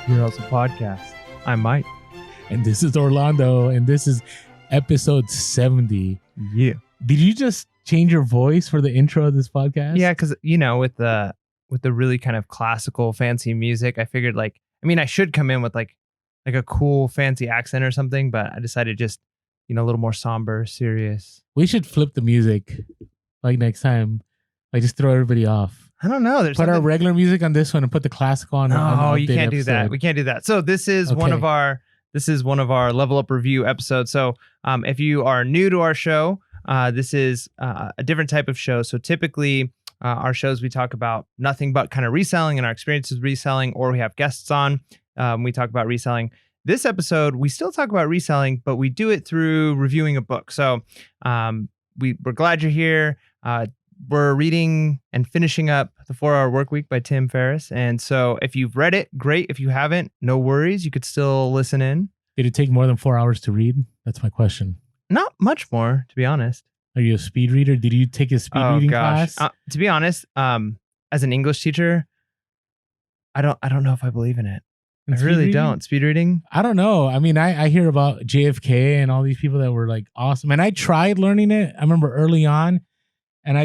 Your Hustle Podcast. I'm Mike. And this is Orlando, and this is episode 70. Yeah. Did you just change your voice for the intro of this podcast? Yeah, because with the really kind of classical fancy music, I figured I should come in with like a cool fancy accent or something, but I decided just a little more somber, serious. We should flip the music like next time. Like just throw everybody off. I don't know. Put our regular music on this one and put the classical on. No, you can't do that. We can't do that. So this is one of our level up review episodes. So if you are new to our show, this is a different type of show. So typically our shows, we talk about nothing but kind of reselling and our experiences reselling, or we have guests on. We talk about reselling. This episode, we still talk about reselling, but we do it through reviewing a book. So we're glad you're here. We're reading and finishing up The 4-Hour Workweek by Tim Ferriss. And so if you've read it, great. If you haven't, no worries. You could still listen in. Did it take more than 4 hours to read? That's my question. Not much more, to be honest. Are you a speed reader? Did you take a speed reading class? To be honest, as an English teacher, I don't know if I believe in it. I really don't. Speed reading? I don't know. I mean, I hear about JFK and all these people that were like awesome. And I tried learning it. I remember early on. And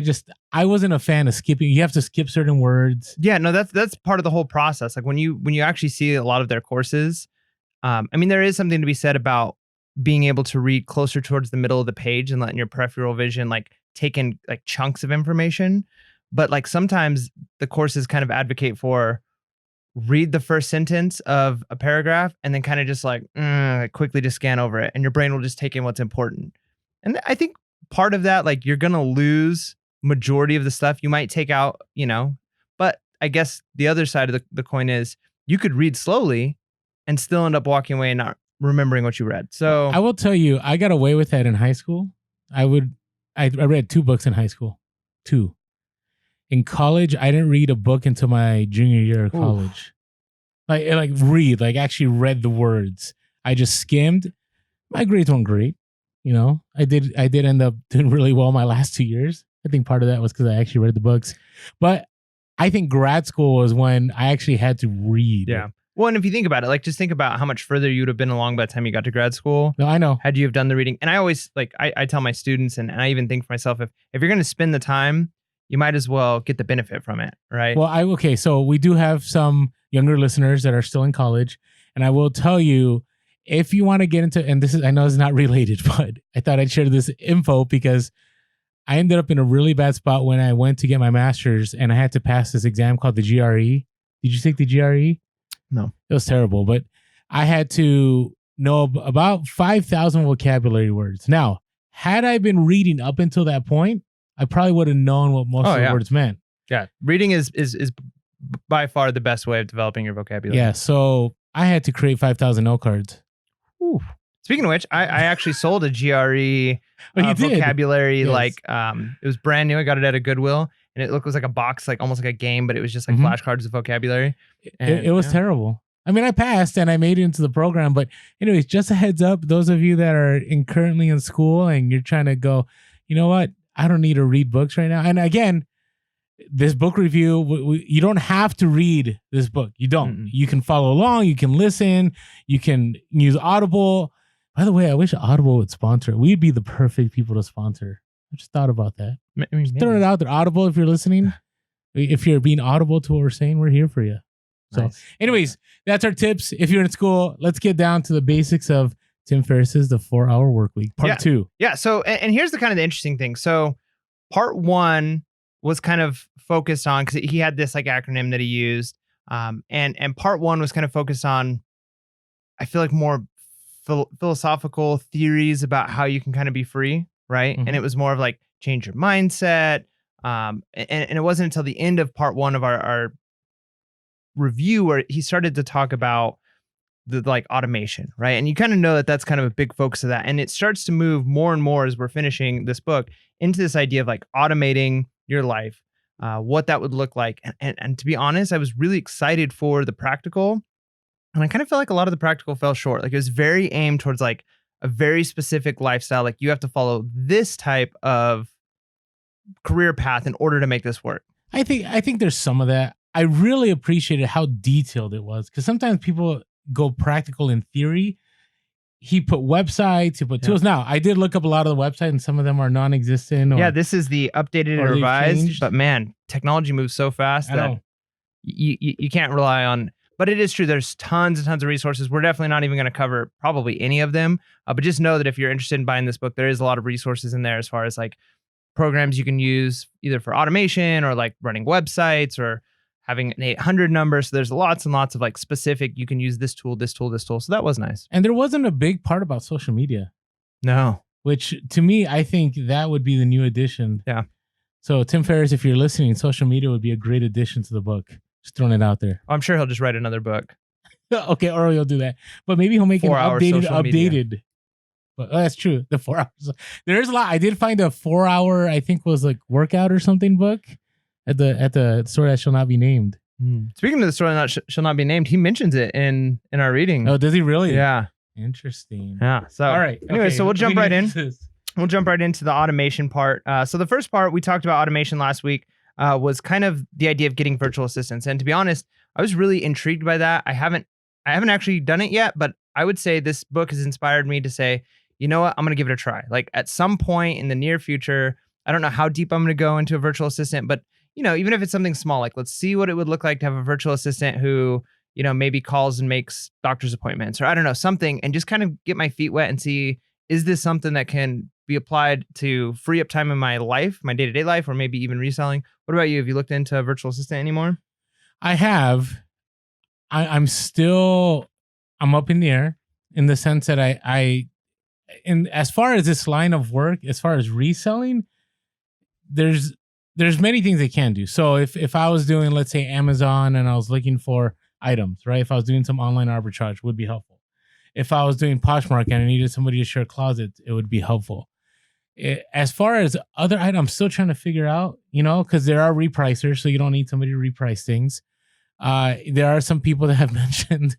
I wasn't a fan of skipping. You have to skip certain words. Yeah, no, that's part of the whole process. Like when you actually see a lot of their courses, there is something to be said about being able to read closer towards the middle of the page and letting your peripheral vision like take in like chunks of information. But like sometimes the courses kind of advocate for read the first sentence of a paragraph and then kind of just like quickly just scan over it, and your brain will just take in what's important. And I think part of that, like you're going to lose majority of the stuff you might take out, but I guess the other side of the coin is you could read slowly and still end up walking away and not remembering what you read. So I will tell you, I got away with that in high school. I read 2 books in high school. 2. In college, I didn't read a book until my junior year of college. Like actually read the words. I just skimmed. My grades weren't great. I did end up doing really well my last 2 years. I think part of that was because I actually read the books. But I think grad school was when I actually had to read. Yeah. Well, and if you think about it, like just think about how much further you would have been along by the time you got to grad school. No, I know. Had you have done the reading. And I always I tell my students, and I even think for myself, if you're going to spend the time, you might as well get the benefit from it, right? Well, so we do have some younger listeners that are still in college. And I will tell you, if you want to get into, and I know it's not related, but I thought I'd share this info because I ended up in a really bad spot when I went to get my master's and I had to pass this exam called the GRE. Did you take the GRE? No. It was terrible, but I had to know about 5,000 vocabulary words. Now, had I been reading up until that point, I probably would have known what most of the words meant. Yeah. Reading is by far the best way of developing your vocabulary. Yeah. So I had to create 5,000 note cards. Ooh. Speaking of which, I actually sold a GRE vocabulary. Yes. It was brand new. I got it at a Goodwill, and it was like a box, like almost like a game, but it was just like flashcards of vocabulary. And, it was terrible. I mean, I passed and I made it into the program, but anyways, just a heads up, those of you that are currently in school and you're trying to go, you know what? I don't need to read books right now. And again, this book review, you don't have to read this book. You don't. Mm-mm. You can follow along. You can listen. You can use Audible. By the way, I wish Audible would sponsor. We'd be the perfect people to sponsor. I just thought about that. Just throw it out there. Audible, if you're listening, if you're being audible to what we're saying, we're here for you. So anyways, that's our tips. If you're in school, let's get down to the basics of Tim Ferriss's The 4-Hour Workweek, part 2. Yeah. So, and here's the kind of the interesting thing. So part 1 was kind of focused on, because he had this like acronym that he used. And part 1 was kind of focused on, I feel like more philosophical theories about how you can kind of be free. Right. Mm-hmm. And it was more of like change your mindset. And it wasn't until the end of part 1 of our review where he started to talk about the like automation. Right. And you kind of know that that's kind of a big focus of that. And it starts to move more and more as we're finishing this book into this idea of like automating your life, what that would look like. And to be honest, I was really excited for the practical. And I kind of felt like a lot of the practical fell short. Like it was very aimed towards like a very specific lifestyle. Like you have to follow this type of career path in order to make this work. I think there's some of that. I really appreciated how detailed it was, because sometimes people go practical in theory. He put websites, he put Yeah. tools. Now, I did look up a lot of the websites, and some of them are non-existent, Yeah, or this is the updated and or they've revised, changed. but man, technology moves so fast I that know. you can't rely on. But it is true. There's tons and tons of resources. We're definitely not even going to cover probably any of them. But just know that if you're interested in buying this book, there is a lot of resources in there as far as like programs you can use either for automation or like running websites or having an 800 number. So there's lots and lots of like specific, you can use this tool, this tool, this tool. So that was nice. And there wasn't a big part about social media, No. which to me, I think that would be the new addition. Yeah. So Tim Ferriss, if you're listening, social media would be a great addition to the book. Just throwing it out there. I'm sure he'll just write another book. Okay, or he'll do that. But maybe he'll make an 4-hour social media. updated. But that's true. The 4 hours. There is a lot. I did find a 4-hour, I think was like workout or something book at the store that shall not be named. Speaking of the story that shall not be named, he mentions it in our reading. Oh, does he really? Yeah. Interesting. Yeah. So all right. Anyway, okay. so we'll jump right in. This. We'll jump right into the automation part. So the first part we talked about automation last week was kind of the idea of getting virtual assistants. And to be honest, I was really intrigued by that. I haven't actually done it yet, but I would say this book has inspired me to say, you know what, I'm going to give it a try. Like at some point in the near future, I don't know how deep I'm going to go into a virtual assistant, but you know, even if it's something small, like let's see what it would look like to have a virtual assistant who, you know, maybe calls and makes doctor's appointments or I don't know, something, and just kind of get my feet wet and see, is this something that can be applied to free up time in my life, my day-to-day life, or maybe even reselling? What about you? Have you looked into a virtual assistant anymore? I have. I'm up in the air in the sense that and as far as this line of work, as far as reselling, there's many things they can do. So if I was doing, let's say, Amazon and I was looking for items, right? If I was doing some online arbitrage, would be helpful. If I was doing Poshmark and I needed somebody to share closets, it would be helpful. As far as other items, I'm still trying to figure out, you know, because there are repricers, so you don't need somebody to reprice things. There are some people that have mentioned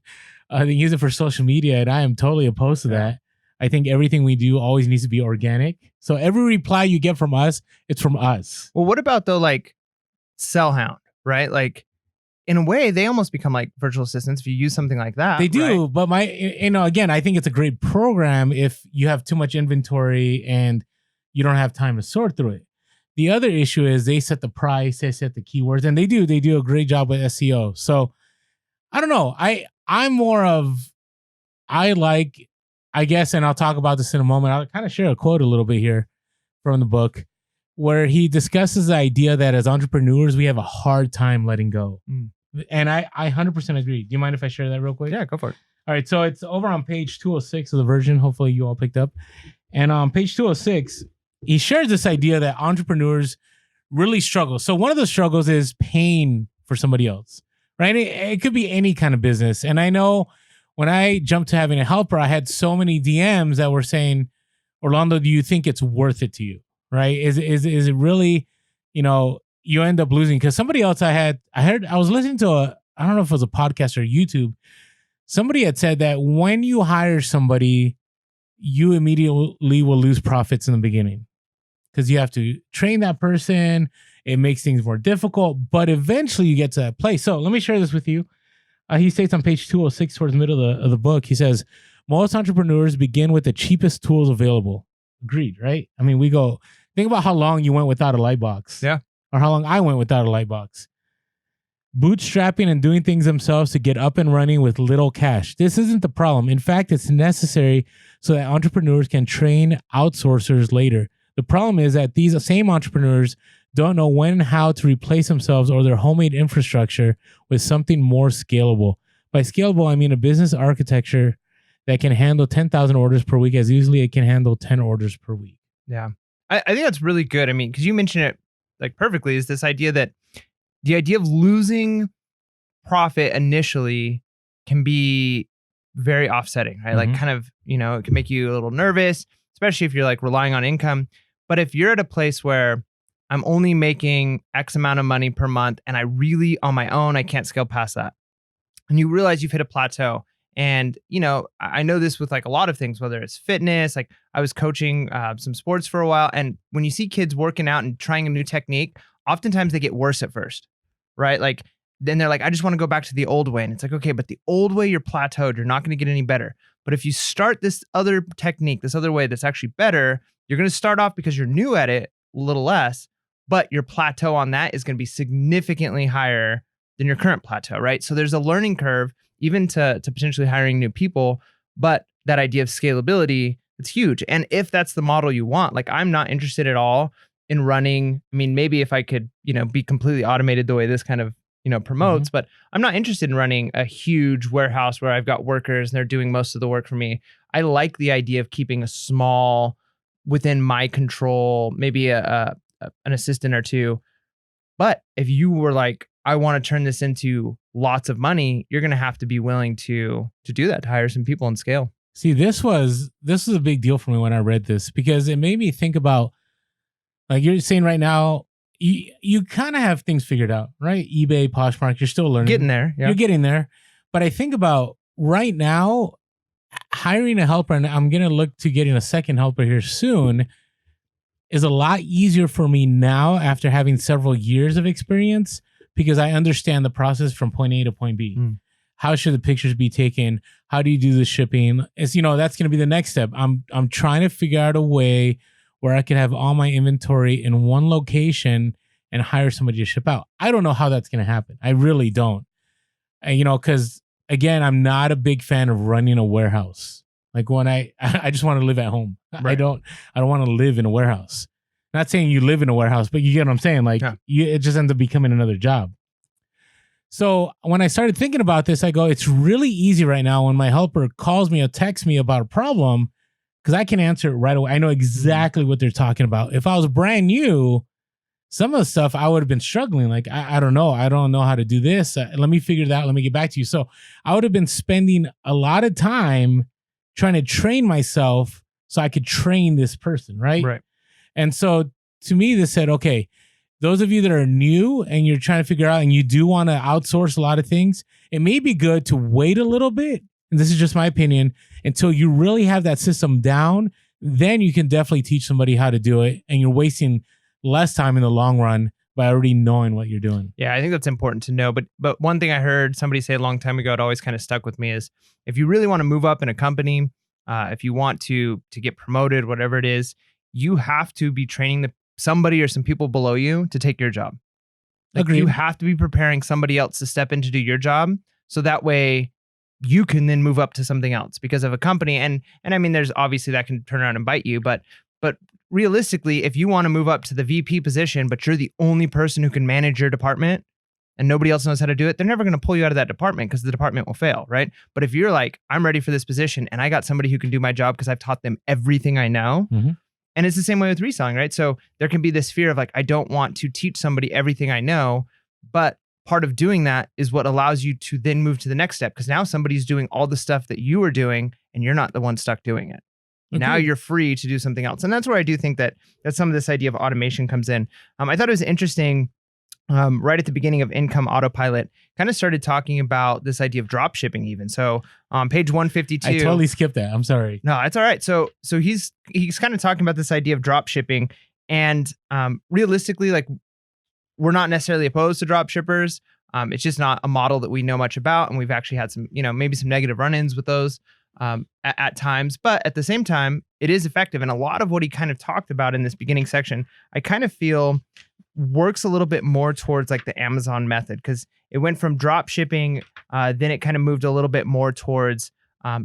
they use it for social media, and I am totally opposed to that. I think everything we do always needs to be organic. So every reply you get from us, it's from us. Well, what about though, like Cellhound, right? Like in a way, they almost become like virtual assistants if you use something like that. They do, right? but again, I think it's a great program if you have too much inventory and you don't have time to sort through it. The other issue is they set the price, they set the keywords, and they do a great job with SEO. So I don't know. I'm more of, I guess, and I'll talk about this in a moment. I'll kind of share a quote a little bit here from the book where he discusses the idea that as entrepreneurs, we have a hard time letting go. And I 100% agree. Do you mind if I share that real quick? Yeah, go for it. All right. So it's over on page 206 of the version. Hopefully you all picked up. And on page 206, he shares this idea that entrepreneurs really struggle. So one of the struggles is paying for somebody else, right? It could be any kind of business. And I know when I jumped to having a helper, I had so many DMs that were saying, Orlando, do you think it's worth it to you? Right? Is it really, you know, you end up losing? Because somebody else I was listening to I don't know if it was a podcast or YouTube. Somebody had said that when you hire somebody, you immediately will lose profits in the beginning because you have to train that person. It makes things more difficult, but eventually you get to that place. So let me share this with you. He states on page 206 towards the middle of the book, he says, most entrepreneurs begin with the cheapest tools available. Agreed, right? I mean, think about how long you went without a light box. Yeah. Or how long I went without a light box. Bootstrapping and doing things themselves to get up and running with little cash. This isn't the problem. In fact, it's necessary so that entrepreneurs can train outsourcers later. The problem is that these same entrepreneurs don't know when and how to replace themselves or their homemade infrastructure with something more scalable. By scalable, I mean a business architecture that can handle 10,000 orders per week as easily as it can handle 10 orders per week. Yeah. I think that's really good. I mean, because you mentioned it like perfectly, is this idea that the idea of losing profit initially can be very offsetting, right? Like kind of, you know, it can make you a little nervous, especially if you're like relying on income. But if you're at a place where I'm only making X amount of money per month and I really on my own, I can't scale past that. And you realize you've hit a plateau. And, you know, I know this with like a lot of things, whether it's fitness, like I was coaching some sports for a while. And when you see kids working out and trying a new technique, oftentimes they get worse at first, right? Like then they're like, I just want to go back to the old way. And it's like, okay, but the old way, you're plateaued. You're not going to get any better. But if you start this other technique, this other way that's actually better, you're going to start off because you're new at it a little less, but your plateau on that is going to be significantly higher than your current plateau, right? So there's a learning curve, even to potentially hiring new people, but that idea of scalability, it's huge. And if that's the model you want, like I'm not interested at all in running. I mean, maybe if I could, be completely automated the way this kind of, promotes, but I'm not interested in running a huge warehouse where I've got workers and they're doing most of the work for me. I like the idea of keeping a small, within my control, maybe an assistant or two. But if you were like, I want to turn this into lots of money, you're going to have to be willing to do that, to hire some people and scale. See, this was a big deal for me when I read this, because it made me think about, like you're saying right now, you kind of have things figured out, right? eBay, Poshmark, you're still learning. Getting there. Yeah. You're getting there. But I think about right now, hiring a helper, and I'm going to look to getting a second helper here soon, is a lot easier for me now after having several years of experience, because I understand the process from point A to point B. How should the pictures be taken? How do you do the shipping? It's, that's going to be the next step. I'm trying to figure out a way where I can have all my inventory in one location and hire somebody to ship out. I don't know how that's going to happen. I really don't. Because again, I'm not a big fan of running a warehouse. Like when I just want to live at home. Right. I don't want to live in a warehouse. Not saying you live in a warehouse, but you get what I'm saying. Like it just ends up becoming another job. So when I started thinking about this, I go, it's really easy right now when my helper calls me or texts me about a problem, because I can answer it right away. I know exactly what they're talking about. If I was brand new, some of the stuff I would have been struggling. Like, I don't know. I don't know how to do this. Let me figure it out. Let me get back to you. So I would have been spending a lot of time trying to train myself so I could train this person, right? Right. And so to me, this said, okay, those of you that are new and you're trying to figure out and you do want to outsource a lot of things, it may be good to wait a little bit, and this is just my opinion, until you really have that system down. Then you can definitely teach somebody how to do it, and you're wasting less time in the long run by already knowing what you're doing. Yeah, I think that's important to know. But one thing I heard somebody say a long time ago, it always kind of stuck with me, is if you really want to move up in a company, if you want to get promoted, whatever it is, you have to be training somebody or some people below you to take your job. Like, agreed. You have to be preparing somebody else to step in to do your job, so that way you can then move up to something else because of a company. And I mean, there's obviously that can turn around and bite you, but realistically, if you want to move up to the VP position, but you're the only person who can manage your department and nobody else knows how to do it, they're never going to pull you out of that department because the department will fail, right? But if you're like, I'm ready for this position and I got somebody who can do my job because I've taught them everything I know. And it's the same way with reselling, right? So there can be this fear of like, I don't want to teach somebody everything I know, but part of doing that is what allows you to then move to the next step, because now somebody's doing all the stuff that you were doing and you're not the one stuck doing it. Okay. Now you're free to do something else. And that's where I do think that some of this idea of automation comes in. I thought it was interesting, right at the beginning of Income Autopilot, kind of started talking about this idea of drop shipping even. So on page 152. I totally skipped that. I'm sorry. No, it's all right. So he's kind of talking about this idea of drop shipping, and realistically, like, we're not necessarily opposed to drop shippers. It's just not a model that we know much about. And we've actually had some, maybe some negative run-ins with those at times. But at the same time, it is effective. And a lot of what he kind of talked about in this beginning section, I kind of feel works a little bit more towards like the Amazon method, because it went from drop shipping, then it kind of moved a little bit more towards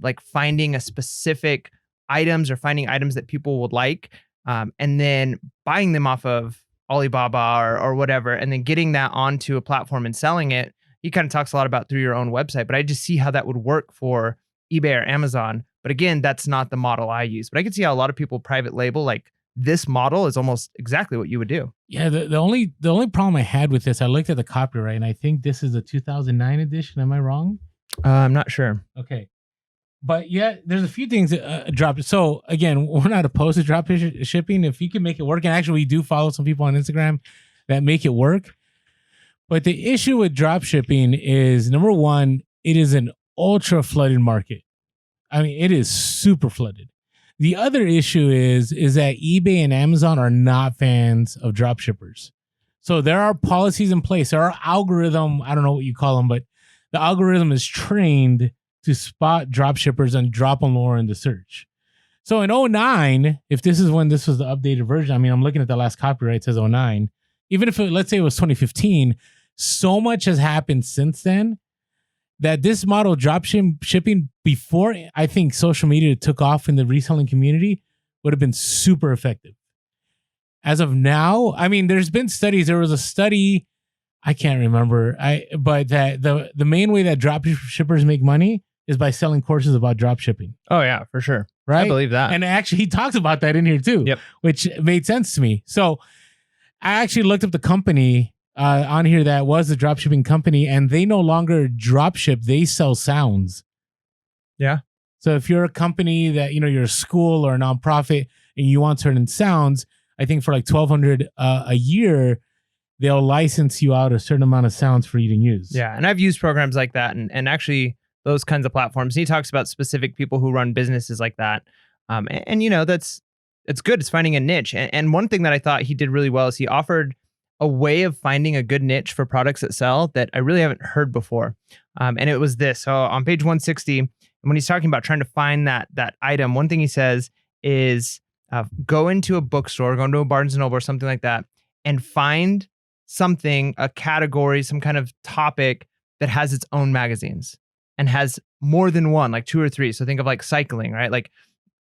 like finding a specific items or finding items that people would like, and then buying them off of Alibaba or whatever, and then getting that onto a platform and selling it. He kind of talks a lot about through your own website, but I just see how that would work for eBay or Amazon. But again, that's not the model I use. But I can see how a lot of people private label. Like, this model is almost exactly what you would do. Yeah, the only problem I had with this, I looked at the copyright, and I think this is the 2009 edition. Am I wrong? I'm not sure. Okay. But yeah, there's a few things that dropped. So again, we're not opposed to drop shipping if you can make it work. And actually, we do follow some people on Instagram that make it work. But the issue with drop shipping is, number one, it is an ultra flooded market. I mean, it is super flooded. The other issue is that eBay and Amazon are not fans of drop shippers. So there are policies in place. There are algorithm. I don't know what you call them, but the algorithm is trained to spot drop shippers and drop them lower in the search. So in '09, if this is when this was the updated version, I mean, I'm looking at the last copyright, it says '09. Even if let's say it was 2015, so much has happened since then that this model of drop shipping before I think social media took off in the reselling community would have been super effective. As of now, I mean, there's been studies. There was a study, I can't remember, but that the main way that drop shippers make money is by selling courses about drop shipping. Oh yeah, for sure. Right? I believe that. And actually, he talks about that in here too, Yep. which made sense to me. So I actually looked up the company on here that was the drop shipping company, and they no longer drop ship; they sell sounds. Yeah. So if you're a company that you're a school or a nonprofit and you want certain sounds, I think for like $1,200 a year, they'll license you out a certain amount of sounds for you to use. Yeah, and I've used programs like that, and actually those kinds of platforms. And he talks about specific people who run businesses like that, and it's good. It's finding a niche. And one thing that I thought he did really well is he offered a way of finding a good niche for products that sell that I really haven't heard before, and it was this. So on page 160, and when he's talking about trying to find that item, one thing he says is go into a bookstore, go into a Barnes and Noble or something like that, and find something, a category, some kind of topic that has its own magazines and has more than one, like 2 or 3. So think of like cycling, right? Like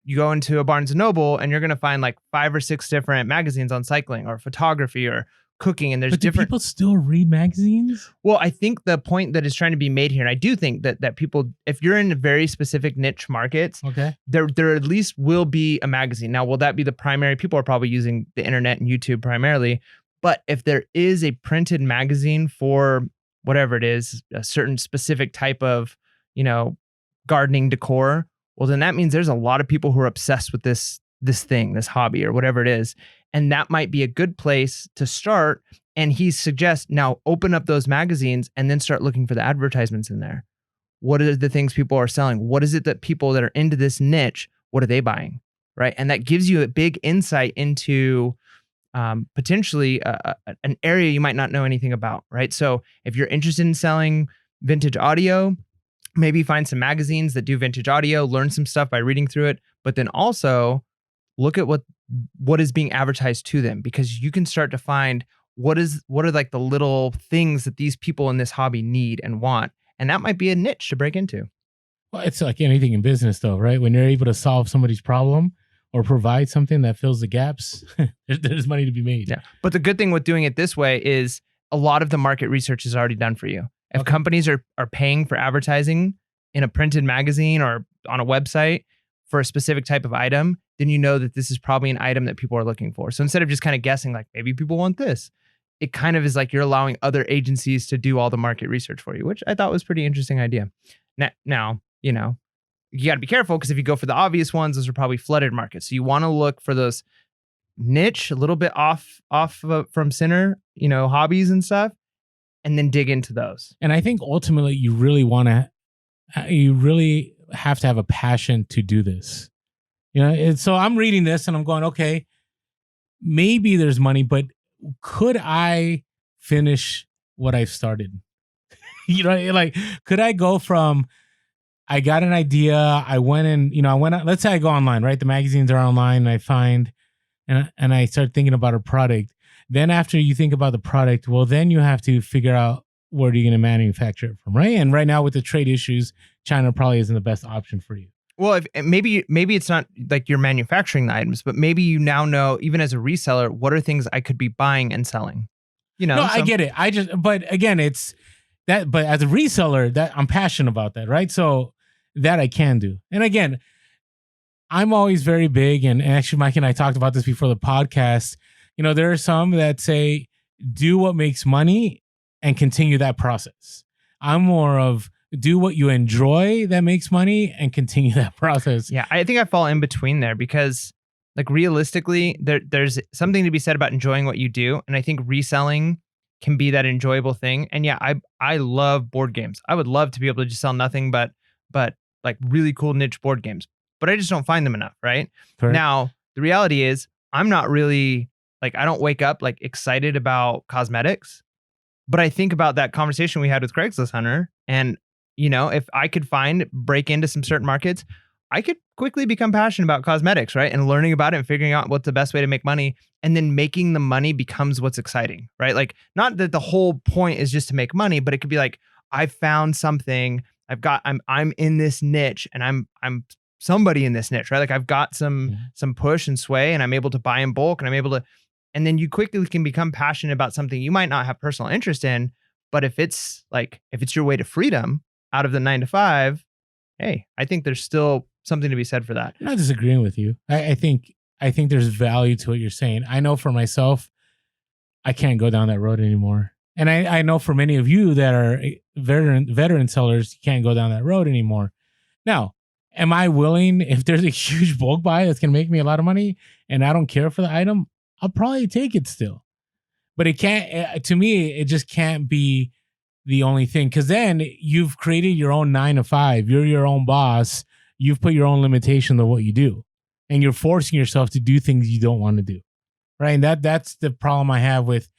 you go into a Barnes and Noble and you're going to find like 5 or 6 different magazines on cycling or photography or cooking. And there's but different. Do people still read magazines? Well, I think the point that is trying to be made here, and I do think that people, if you're in very specific niche markets, okay, there at least will be a magazine. Now, will that be the primary? People are probably using the internet and YouTube primarily. But if there is a printed magazine for whatever it is, a certain specific type of, gardening decor, well, then that means there's a lot of people who are obsessed with this thing, this hobby or whatever it is. And that might be a good place to start. And he suggests now open up those magazines and then start looking for the advertisements in there. What are the things people are selling? What is it that people that are into this niche, what are they buying? Right. And that gives you a big insight into potentially an area you might not know anything about, right? So if you're interested in selling vintage audio, maybe find some magazines that do vintage audio, learn some stuff by reading through it, but then also look at what is being advertised to them, because you can start to find what are like the little things that these people in this hobby need and want. And that might be a niche to break into. Well, it's like anything in business though, right? When you're able to solve somebody's problem or provide something that fills the gaps, there's money to be made. Yeah. But the good thing with doing it this way is a lot of the market research is already done for you. If companies are paying for advertising in a printed magazine or on a website for a specific type of item, then you know that this is probably an item that people are looking for. So instead of just kind of guessing like maybe people want this, it kind of is like you're allowing other agencies to do all the market research for you, which I thought was a pretty interesting idea. Now, you got to be careful, because if you go for the obvious ones, those are probably flooded markets. So you want to look for those niche, a little bit off from center, hobbies and stuff, and then dig into those. And I think ultimately you really have to have a passion to do this. So I'm reading this and I'm going, okay, maybe there's money, but could I finish what I've started? Like, could I go from, I got an idea, I went in, let's say I go online, right? The magazines are online and I find, and I start thinking about a product. Then after you think about the product, well, then you have to figure out where are you going to manufacture it from, right? And right now with the trade issues, China probably isn't the best option for you. Well, maybe it's not like you're manufacturing the items, but maybe you now know, even as a reseller, what are things I could be buying and selling. No, I get it. But again, it's that. But as a reseller, that I'm passionate about that, right? So that I can do. And again, I'm always very big, and actually, Mike and I talked about this before the podcast. There are some that say do what makes money and continue that process. I'm more of do what you enjoy that makes money and continue that process. Yeah, I think I fall in between there, because like realistically, there's something to be said about enjoying what you do. And I think reselling can be that enjoyable thing. And yeah, I love board games. I would love to be able to just sell nothing but like really cool niche board games, but I just don't find them enough, right? Correct. Now, the reality is I'm not really Like I don't wake up like excited about cosmetics, but I think about that conversation we had with Craigslist Hunter, and if I could break into some certain markets, I could quickly become passionate about cosmetics, right? And learning about it and figuring out what's the best way to make money, and then making the money becomes what's exciting, right? Like not that the whole point is just to make money, but it could be like I found something, I'm in this niche, and I'm somebody in this niche, right? Like I've got some push and sway, and I'm able to buy in bulk, and I'm able to, and then you quickly can become passionate about something you might not have personal interest in, but if it's your way to freedom out of the 9 to 5, hey, I think there's still something to be said for that. I'm not disagreeing with you. I think there's value to what you're saying. I know for myself, I can't go down that road anymore. And I know for many of you that are veteran sellers, you can't go down that road anymore. Now, am I willing, if there's a huge bulk buy that's going to make me a lot of money and I don't care for the item, I'll probably take it still. But it can't, to me, it just can't be the only thing. Because then you've created your own 9 to 5. You're your own boss. You've put your own limitation to what you do. And you're forcing yourself to do things you don't want to do. Right. And that's the problem I have with,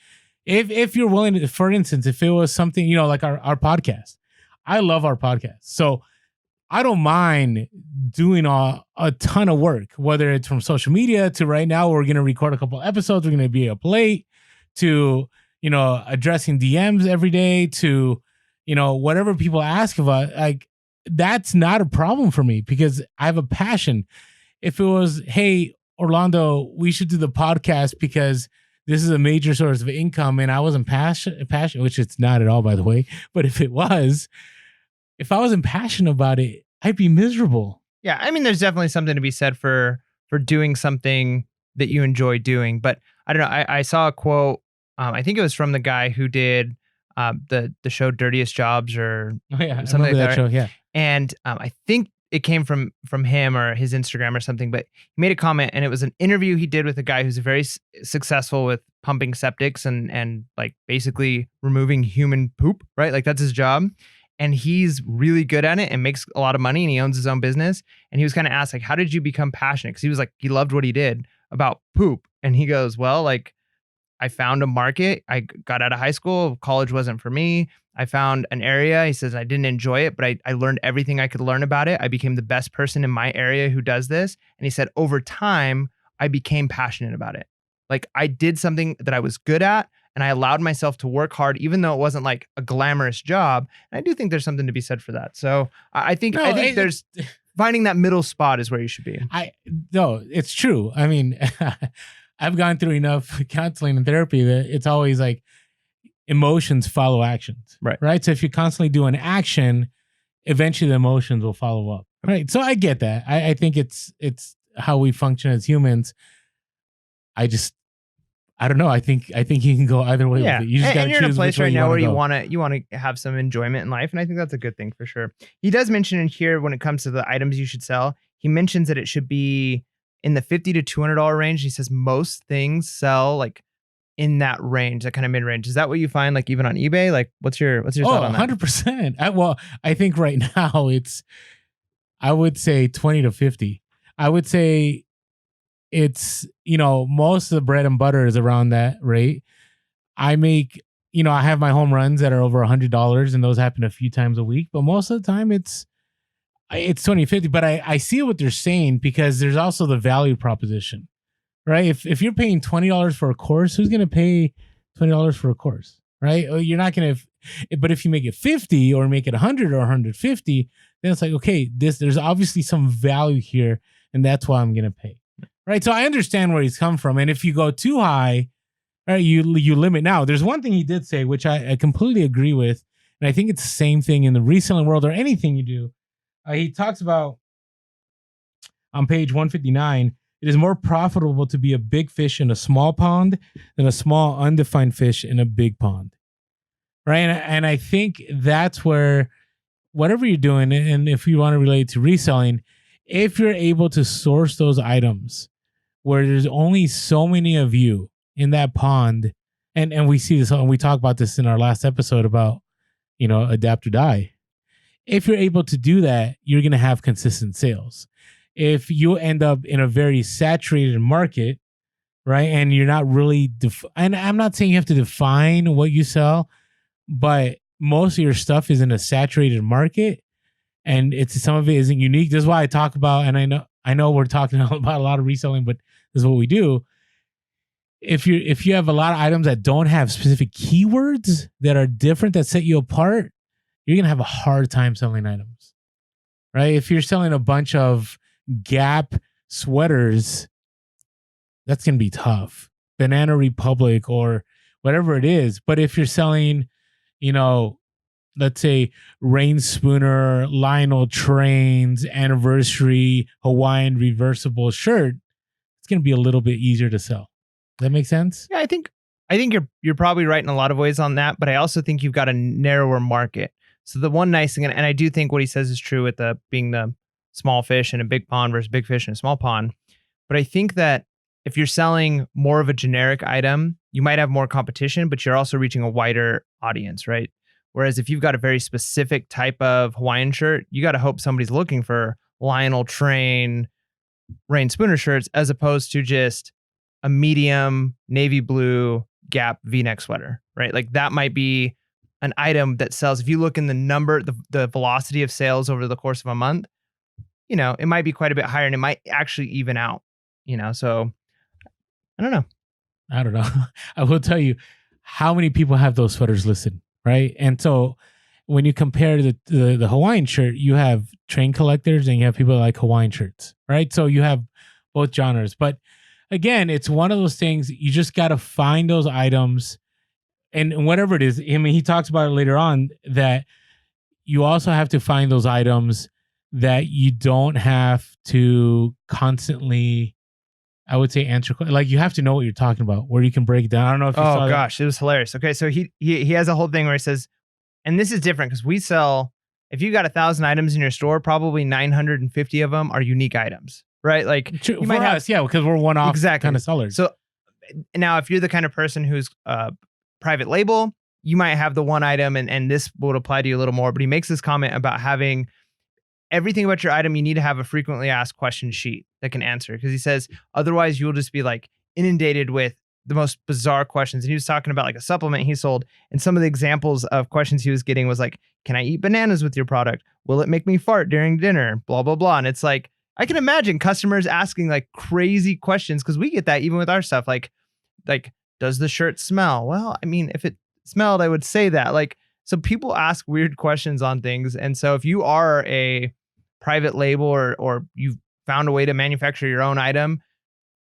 if you're willing to, for instance, if it was something, like our podcast, I love our podcast. So I don't mind doing a ton of work, whether it's from social media to right now, we're going to record a couple episodes. We're going to be up late to, addressing DMs every day to, whatever people ask of us. Like that's not a problem for me because I have a passion. If it was, hey, Orlando, we should do the podcast because this is a major source of income, and I wasn't passionate, which it's not at all, by the way. But if I wasn't passionate about it, I'd be miserable. Yeah, I mean, there's definitely something to be said for doing something that you enjoy doing. But I don't know. I saw a quote. I think it was from the guy who did the show Dirtiest Jobs or something like that. Show, yeah. And I think it came from him or his Instagram or something. But he made a comment, and it was an interview he did with a guy who's very successful with pumping septics and like basically removing human poop, right? Like that's his job. And he's really good at it and makes a lot of money, and he owns his own business. And he was kind of asked, like, how did you become passionate? Because he was like, he loved what he did about poop. And he goes, well, like, I found a market. I got out of high school. College wasn't for me. I found an area. He says, I didn't enjoy it, but I learned everything I could learn about it. I became the best person in my area who does this. And he said, over time, I became passionate about it. Like I did something that I was good at, and I allowed myself to work hard, even though it wasn't like a glamorous job. And I do think there's something to be said for that. So I think there's finding that middle spot is where you should be. No, it's true. I mean, I've gone through enough counseling and therapy that it's always like emotions follow actions. Right. So if you constantly do an action, eventually the emotions will follow up. Right. So I get that. I think it's how we function as humans. I don't know. I think you can go either way with it. You just got to choose. You're in a place right now where you want to have some enjoyment in life, and I think that's a good thing for sure. He does mention in here when it comes to the items you should sell, he mentions that it should be in the $50 to $200 range. He says most things sell like in that range, that kind of mid range. Is that what you find like even on eBay? Like what's your thought on that? 100%. Well, I think right now I would say 20 to 50. I would say it's, most of the bread and butter is around that rate. I make, I have my home runs that are over $100, and those happen a few times a week, but most of the time it's 20, 50. But I see what they're saying because there's also the value proposition, right? If you're paying $20 for a course, who's going to pay $20 for a course, right? You're not going to, but if you make it 50 or make it 100 or 150, then it's like, okay, there's obviously some value here, and that's why I'm going to pay. Right. So I understand where he's come from. And if you go too high, right, you limit. Now, there's one thing he did say, which I completely agree with. And I think it's the same thing in the reselling world or anything you do. He talks about on page 159, it is more profitable to be a big fish in a small pond than a small undefined fish in a big pond. Right. And I think that's where whatever you're doing, and if you want to relate to reselling, if you're able to source those items where there's only so many of you in that pond, and we see this, and we talk about this in our last episode about, adapt or die. If you're able to do that, you're going to have consistent sales. If you end up in a very saturated market, right? And you're not really, and I'm not saying you have to define what you sell, but most of your stuff is in a saturated market, and it's some of it isn't unique. This is why I talk about, and I know we're talking about a lot of reselling, but this is what we do. If you have a lot of items that don't have specific keywords that are different that set you apart, you're gonna have a hard time selling items, right? If you're selling a bunch of Gap sweaters, that's gonna be tough. Banana Republic or whatever it is. But if you're selling, you know, let's say Rain Spooner, Lionel Trains, anniversary Hawaiian reversible shirt, it's gonna be a little bit easier to sell. Does that make sense? Yeah, I think you're probably right in a lot of ways on that, but I also think you've got a narrower market. So the one nice thing, and I do think what he says is true with the being the small fish in a big pond versus big fish in a small pond. But I think that if you're selling more of a generic item, you might have more competition, but you're also reaching a wider audience, right? Whereas if you've got a very specific type of Hawaiian shirt, you got to hope somebody's looking for Lionel Train, Rain Spooner shirts, as opposed to just a medium navy blue Gap V-neck sweater, right? Like that might be an item that sells. If you look in the number, the velocity of sales over the course of a month, it might be quite a bit higher and it might actually even out, so I don't know. I don't know. I will tell you how many people have those sweaters listed, right? And so when you compare the Hawaiian shirt, you have train collectors and you have people that like Hawaiian shirts, right? So you have both genres. But again, it's one of those things, you just got to find those items and whatever it is. I mean, he talks about it later on that you also have to find those items that you don't have to constantly, I would say, answer. Like you have to know what you're talking about, where you can break it down. I don't know if you saw Oh that. gosh, it was hilarious. Okay, so he has a whole thing where he says, and this is different because we sell. If you got 1,000 items in your store, probably 950 of them are unique items, right? Like True, you might have us, yeah, because we're one-off exactly kind of sellers. So now, if you're the kind of person who's private label, you might have the one item, and this would apply to you a little more. But he makes this comment about having everything about your item. You need to have a frequently asked question sheet that can answer, because he says otherwise you'll just be like inundated with the most bizarre questions. And he was talking about like a supplement he sold, and some of the examples of questions he was getting was like, can I eat bananas with your product? Will it make me fart during dinner? Blah, blah, blah. And it's like, I can imagine customers asking like crazy questions, because we get that even with our stuff. Like, does the shirt smell? Well, I mean, if it smelled, I would say that. Like, so people ask weird questions on things. And so if you are a private label or you've found a way to manufacture your own item,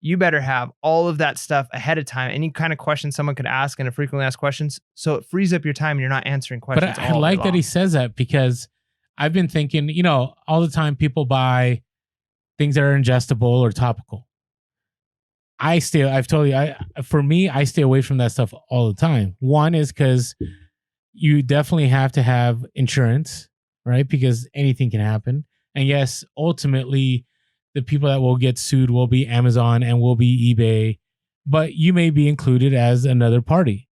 you better have all of that stuff ahead of time. Any kind of question someone could ask in a frequently asked questions, so it frees up your time and you're not answering questions. But I like that he says that, because I've been thinking, all the time people buy things that are ingestible or topical. For me, I stay away from that stuff all the time. One is because you definitely have to have insurance, right? Because anything can happen. And yes, ultimately, the people that will get sued will be Amazon and will be eBay, but you may be included as another party,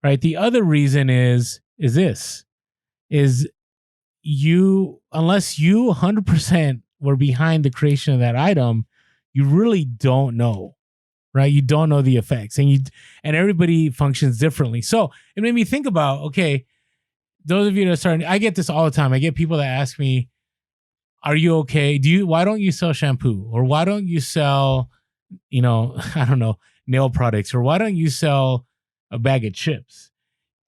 right? The other reason is you, unless you 100% were behind the creation of that item, you really don't know, right? You don't know the effects, and everybody functions differently. So it made me think about, okay, those of you that are starting, I get this all the time. I get people that ask me, are you okay? Why don't you sell shampoo? Or why don't you sell, I don't know, nail products? Or why don't you sell a bag of chips?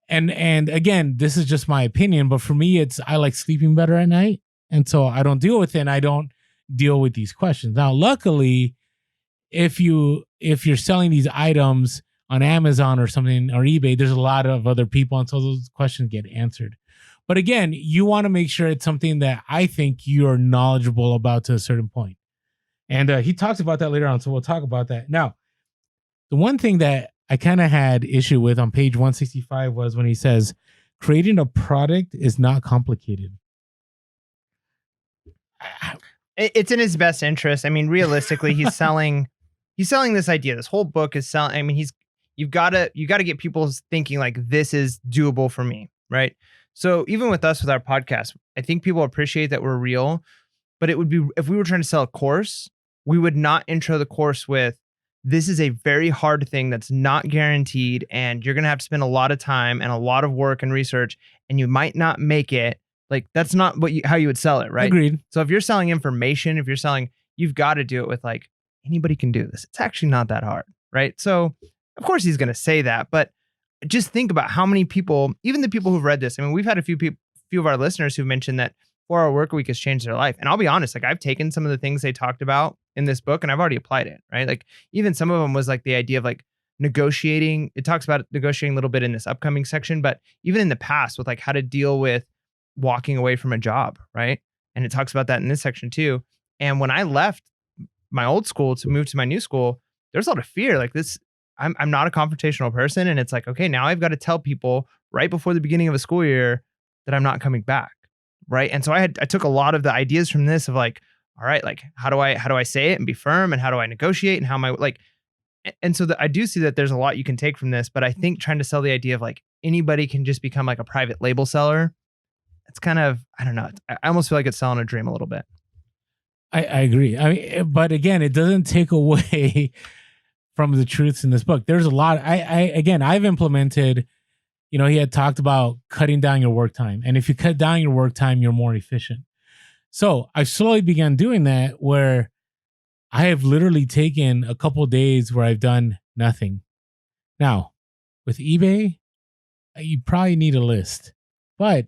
And again, this is just my opinion, but for me, I like sleeping better at night. And so I don't deal with it, and I don't deal with these questions. Now, luckily, if you're selling these items on Amazon or something, or eBay, there's a lot of other people, and so those questions get answered. But again, you want to make sure it's something that I think you're knowledgeable about to a certain point. And he talks about that later on, so we'll talk about that. Now, the one thing that I kind of had issue with on page 165 was when he says, creating a product is not complicated. It's in his best interest. I mean, realistically, he's selling this idea. This whole book is selling. I mean, you've got to get people thinking like, this is doable for me, right? So even with us, with our podcast, I think people appreciate that we're real, but it would be, if we were trying to sell a course, we would not intro the course with, this is a very hard thing that's not guaranteed, and you're going to have to spend a lot of time and a lot of work and research, and you might not make it. Like, that's not how you would sell it, right? Agreed. So if you're selling information, if you're selling, you've got to do it with like, anybody can do this. It's actually not that hard, right? So of course he's going to say that, but just think about how many people, even the people who've read this. I mean, we've had a few of our listeners who mentioned that 4-hour work week has changed their life. And I'll be honest, like, I've taken some of the things they talked about in this book and I've already applied it, right? Like, even some of them was like the idea of like negotiating. It talks about negotiating a little bit in this upcoming section, but even in the past with like how to deal with walking away from a job, right? And it talks about that in this section too. And when I left my old school to move to my new school, there's a lot of fear. Like, this, I'm not a confrontational person. And it's like, okay, now I've got to tell people right before the beginning of a school year that I'm not coming back. Right. And so I took a lot of the ideas from this of like, all right, like, how do I say it and be firm, and how do I negotiate, and how am I like, and so I do see that there's a lot you can take from this, but I think trying to sell the idea of like anybody can just become like a private label seller, it's kind of, I don't know. I almost feel like it's selling a dream a little bit. I agree. I mean, but again, it doesn't take away from the truths in this book. There's a lot. I've implemented, he had talked about cutting down your work time. And if you cut down your work time, you're more efficient. So I slowly began doing that, where I have literally taken a couple of days where I've done nothing. Now, with eBay, you probably need a list, but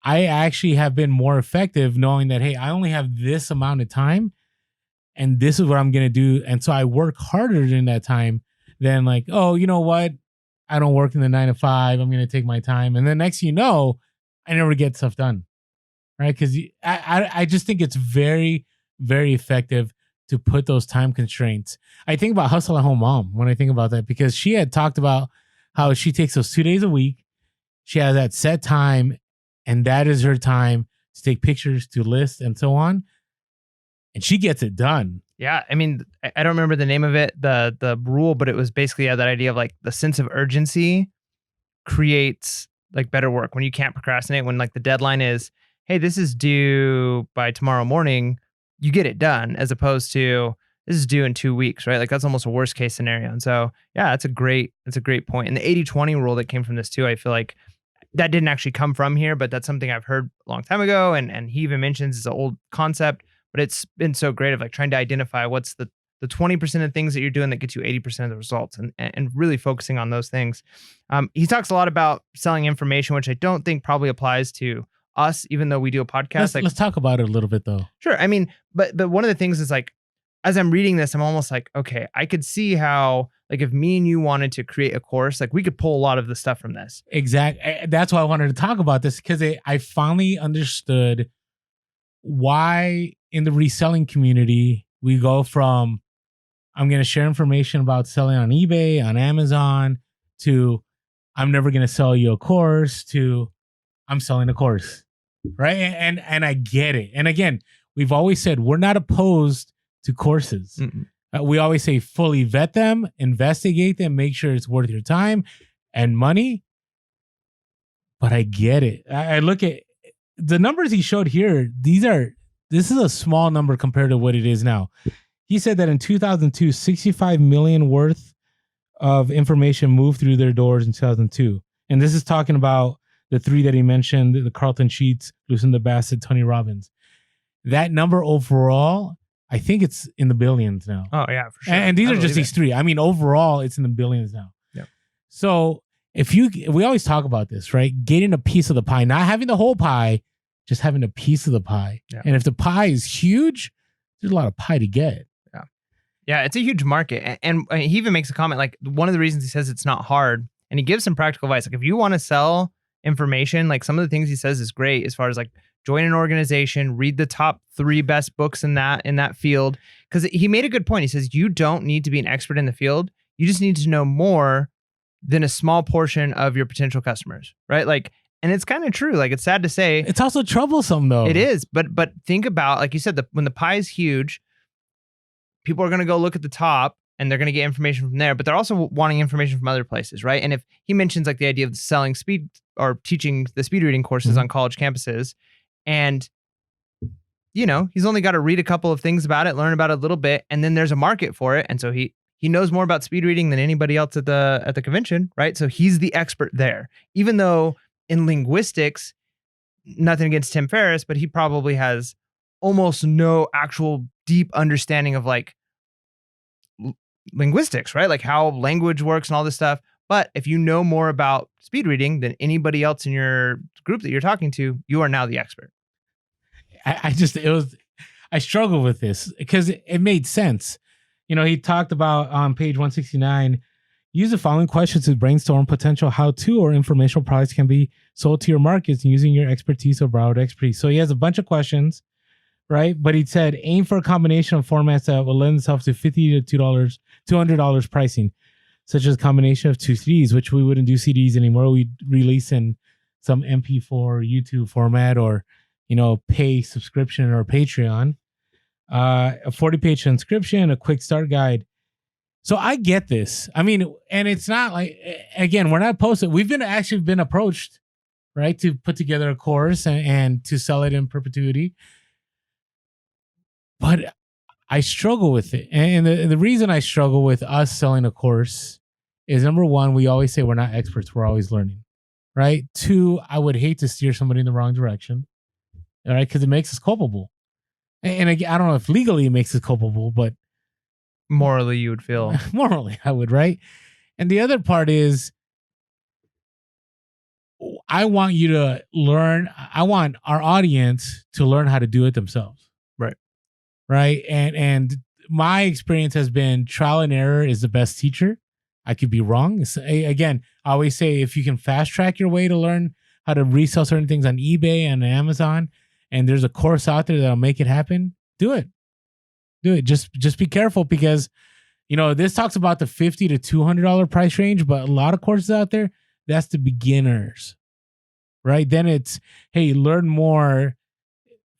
I actually have been more effective knowing that, hey, I only have this amount of time and this is what I'm going to do. And so I work harder during that time than like, oh, you know what? I don't work in the 9 to 5. I'm going to take my time. And then next, I never get stuff done. Right. Because I just think it's very, very effective to put those time constraints. I think about Hustle at Home Mom when I think about that, because she had talked about how she takes those 2 days a week. She has that set time, and that is her time to take pictures, to list, and so on. And she gets it done. Yeah. I mean, I don't remember the name of it, the rule, but it was basically that idea of like the sense of urgency creates like better work when you can't procrastinate, when like the deadline is, hey, this is due by tomorrow morning, you get it done, as opposed to this is due in 2 weeks, right? Like, that's almost a worst case scenario. And so, yeah, that's a great point. And the 80-20 rule that came from this too, I feel like that didn't actually come from here, but that's something I've heard a long time ago. And he even mentions it's an old concept, but it's been so great of like trying to identify what's the 20% of things that you're doing that gets you 80% of the results, and really focusing on those things. He talks a lot about selling information, which I don't think probably applies to us, even though we do a podcast. Let's talk about it a little bit though. Sure. I mean, but one of the things is like, as I'm reading this, I'm almost like, okay, I could see how, like, if me and you wanted to create a course, like, we could pull a lot of the stuff from this. Exactly. That's why I wanted to talk about this, because I finally understood why in the reselling community we go from, I'm going to share information about selling on eBay, on Amazon, to I'm never going to sell you a course, to I'm selling a course. Right. And I get it. And again, we've always said we're not opposed to courses. We always say fully vet them, investigate them, make sure it's worth your time and money. But I get it. I look at the numbers he showed here. This is a small number compared to what it is now. He said that in 2002, 65 million worth of information moved through their doors in 2002. And this is talking about the three that he mentioned, the Carlton Sheets, Lucinda Bassett, Tony Robbins. That number overall, I think it's in the billions now. Oh, yeah, for sure. And these are just these three. I mean, overall, it's in the billions now. Yeah. So we always talk about this, right? Getting a piece of the pie, not having the whole pie, just having a piece of the pie. Yeah. And if the pie is huge, there's a lot of pie to get. Yeah. Yeah, it's a huge market. And he even makes a comment, like, one of the reasons he says it's not hard, and he gives some practical advice. Like, if you want to sell information, like, some of the things he says is great, as far as like join an organization, read the top 3 best books in that field. Because he made a good point. He says you don't need to be an expert in the field. You just need to know more than a small portion of your potential customers, right? Like, and it's kind of true. Like, it's sad to say. It's also troublesome though. It is, but think about, like you said, when the pie is huge, people are going to go look at the top and they're going to get information from there, but they're also wanting information from other places, right? And if he mentions like the idea of selling speed or teaching the speed reading courses on college campuses, and he's only got to read a couple of things about it, learn about it a little bit, and then there's a market for it. And so he he knows more about speed reading than anybody else at the convention, right? So he's the expert there. Even though in linguistics, nothing against Tim Ferriss, but he probably has almost no actual deep understanding of like linguistics, right? Like how language works and all this stuff. But if you know more about speed reading than anybody else in your group that you're talking to, you are now the expert. I struggle with this because it made sense. He talked about on page 169, use the following questions to brainstorm potential how-to or informational products can be sold to your markets using your expertise or borrowed expertise. So he has a bunch of questions, right? But he said, aim for a combination of formats that will lend itself to $50 to $200 pricing, such as a combination of two CDs, which we wouldn't do CDs anymore. We'd release in some MP4 YouTube format or, pay subscription or Patreon. A 40-page transcription, a quick start guide. So I get this. I mean, and it's not like, again, we're not posted. We've been approached, right, to put together a course and to sell it in perpetuity. But I struggle with it. And the reason I struggle with us selling a course is, number one, we always say we're not experts. We're always learning, right? Two, I would hate to steer somebody in the wrong direction, all right, because it makes us culpable. And again, I don't know if legally it makes us culpable, but morally you would feel. Morally, I would, right? And the other part is, I want you to learn. I want our audience to learn how to do it themselves. Right. And my experience has been trial and error is the best teacher. I could be wrong. Again, I always say if you can fast track your way to learn how to resell certain things on eBay and Amazon, and there's a course out there that'll make it happen, do it. Just be careful because, this talks about the $50 to $200 price range, but a lot of courses out there, that's the beginners, right? Then it's, hey, learn more,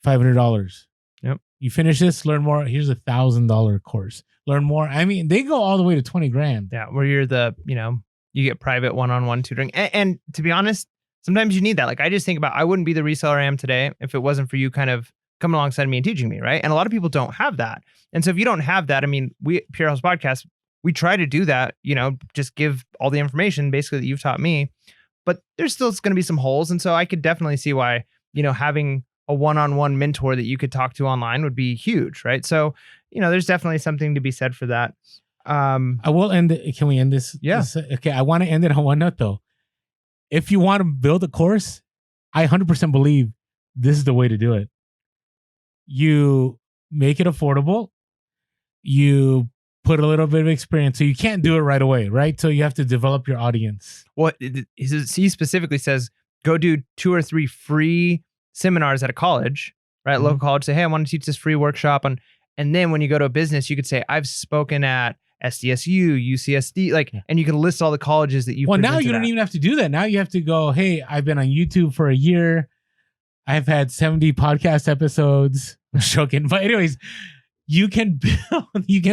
$500. Yep. You finish this, learn more. Here's $1,000 course. Learn more. I mean, they go all the way to 20 grand. Yeah, where you're you get private one-on-one tutoring. And to be honest, sometimes you need that. Like I just think about, I wouldn't be the reseller I am today if it wasn't for you kind of coming alongside me and teaching me, right? And a lot of people don't have that. And so if you don't have that, I mean, we Pure House Podcast, we try to do that, just give all the information basically that you've taught me, but there's still going to be some holes. And so I could definitely see why, having a one-on-one mentor that you could talk to online would be huge, right? So, there's definitely something to be said for that. I will end it. Can we end this? Yeah. Okay. I want to end it on one note though. If you want to build a course, I 100% believe this is the way to do it. You make it affordable. You put a little bit of experience. So you can't do it right away, right? So you have to develop your audience. Well, he specifically says, go do 2 or 3 free seminars at a college, right? Mm-hmm. Local college. Say, hey, I want to teach this free workshop on. And then when you go to a business, you could say, I've spoken at SDSU, UCSD, and you can list all the colleges that you've Well, now you don't even have to do that. Now you have to go, hey, I've been on YouTube for a year. I've had 70 podcast episodes. I'm joking. But anyways, you can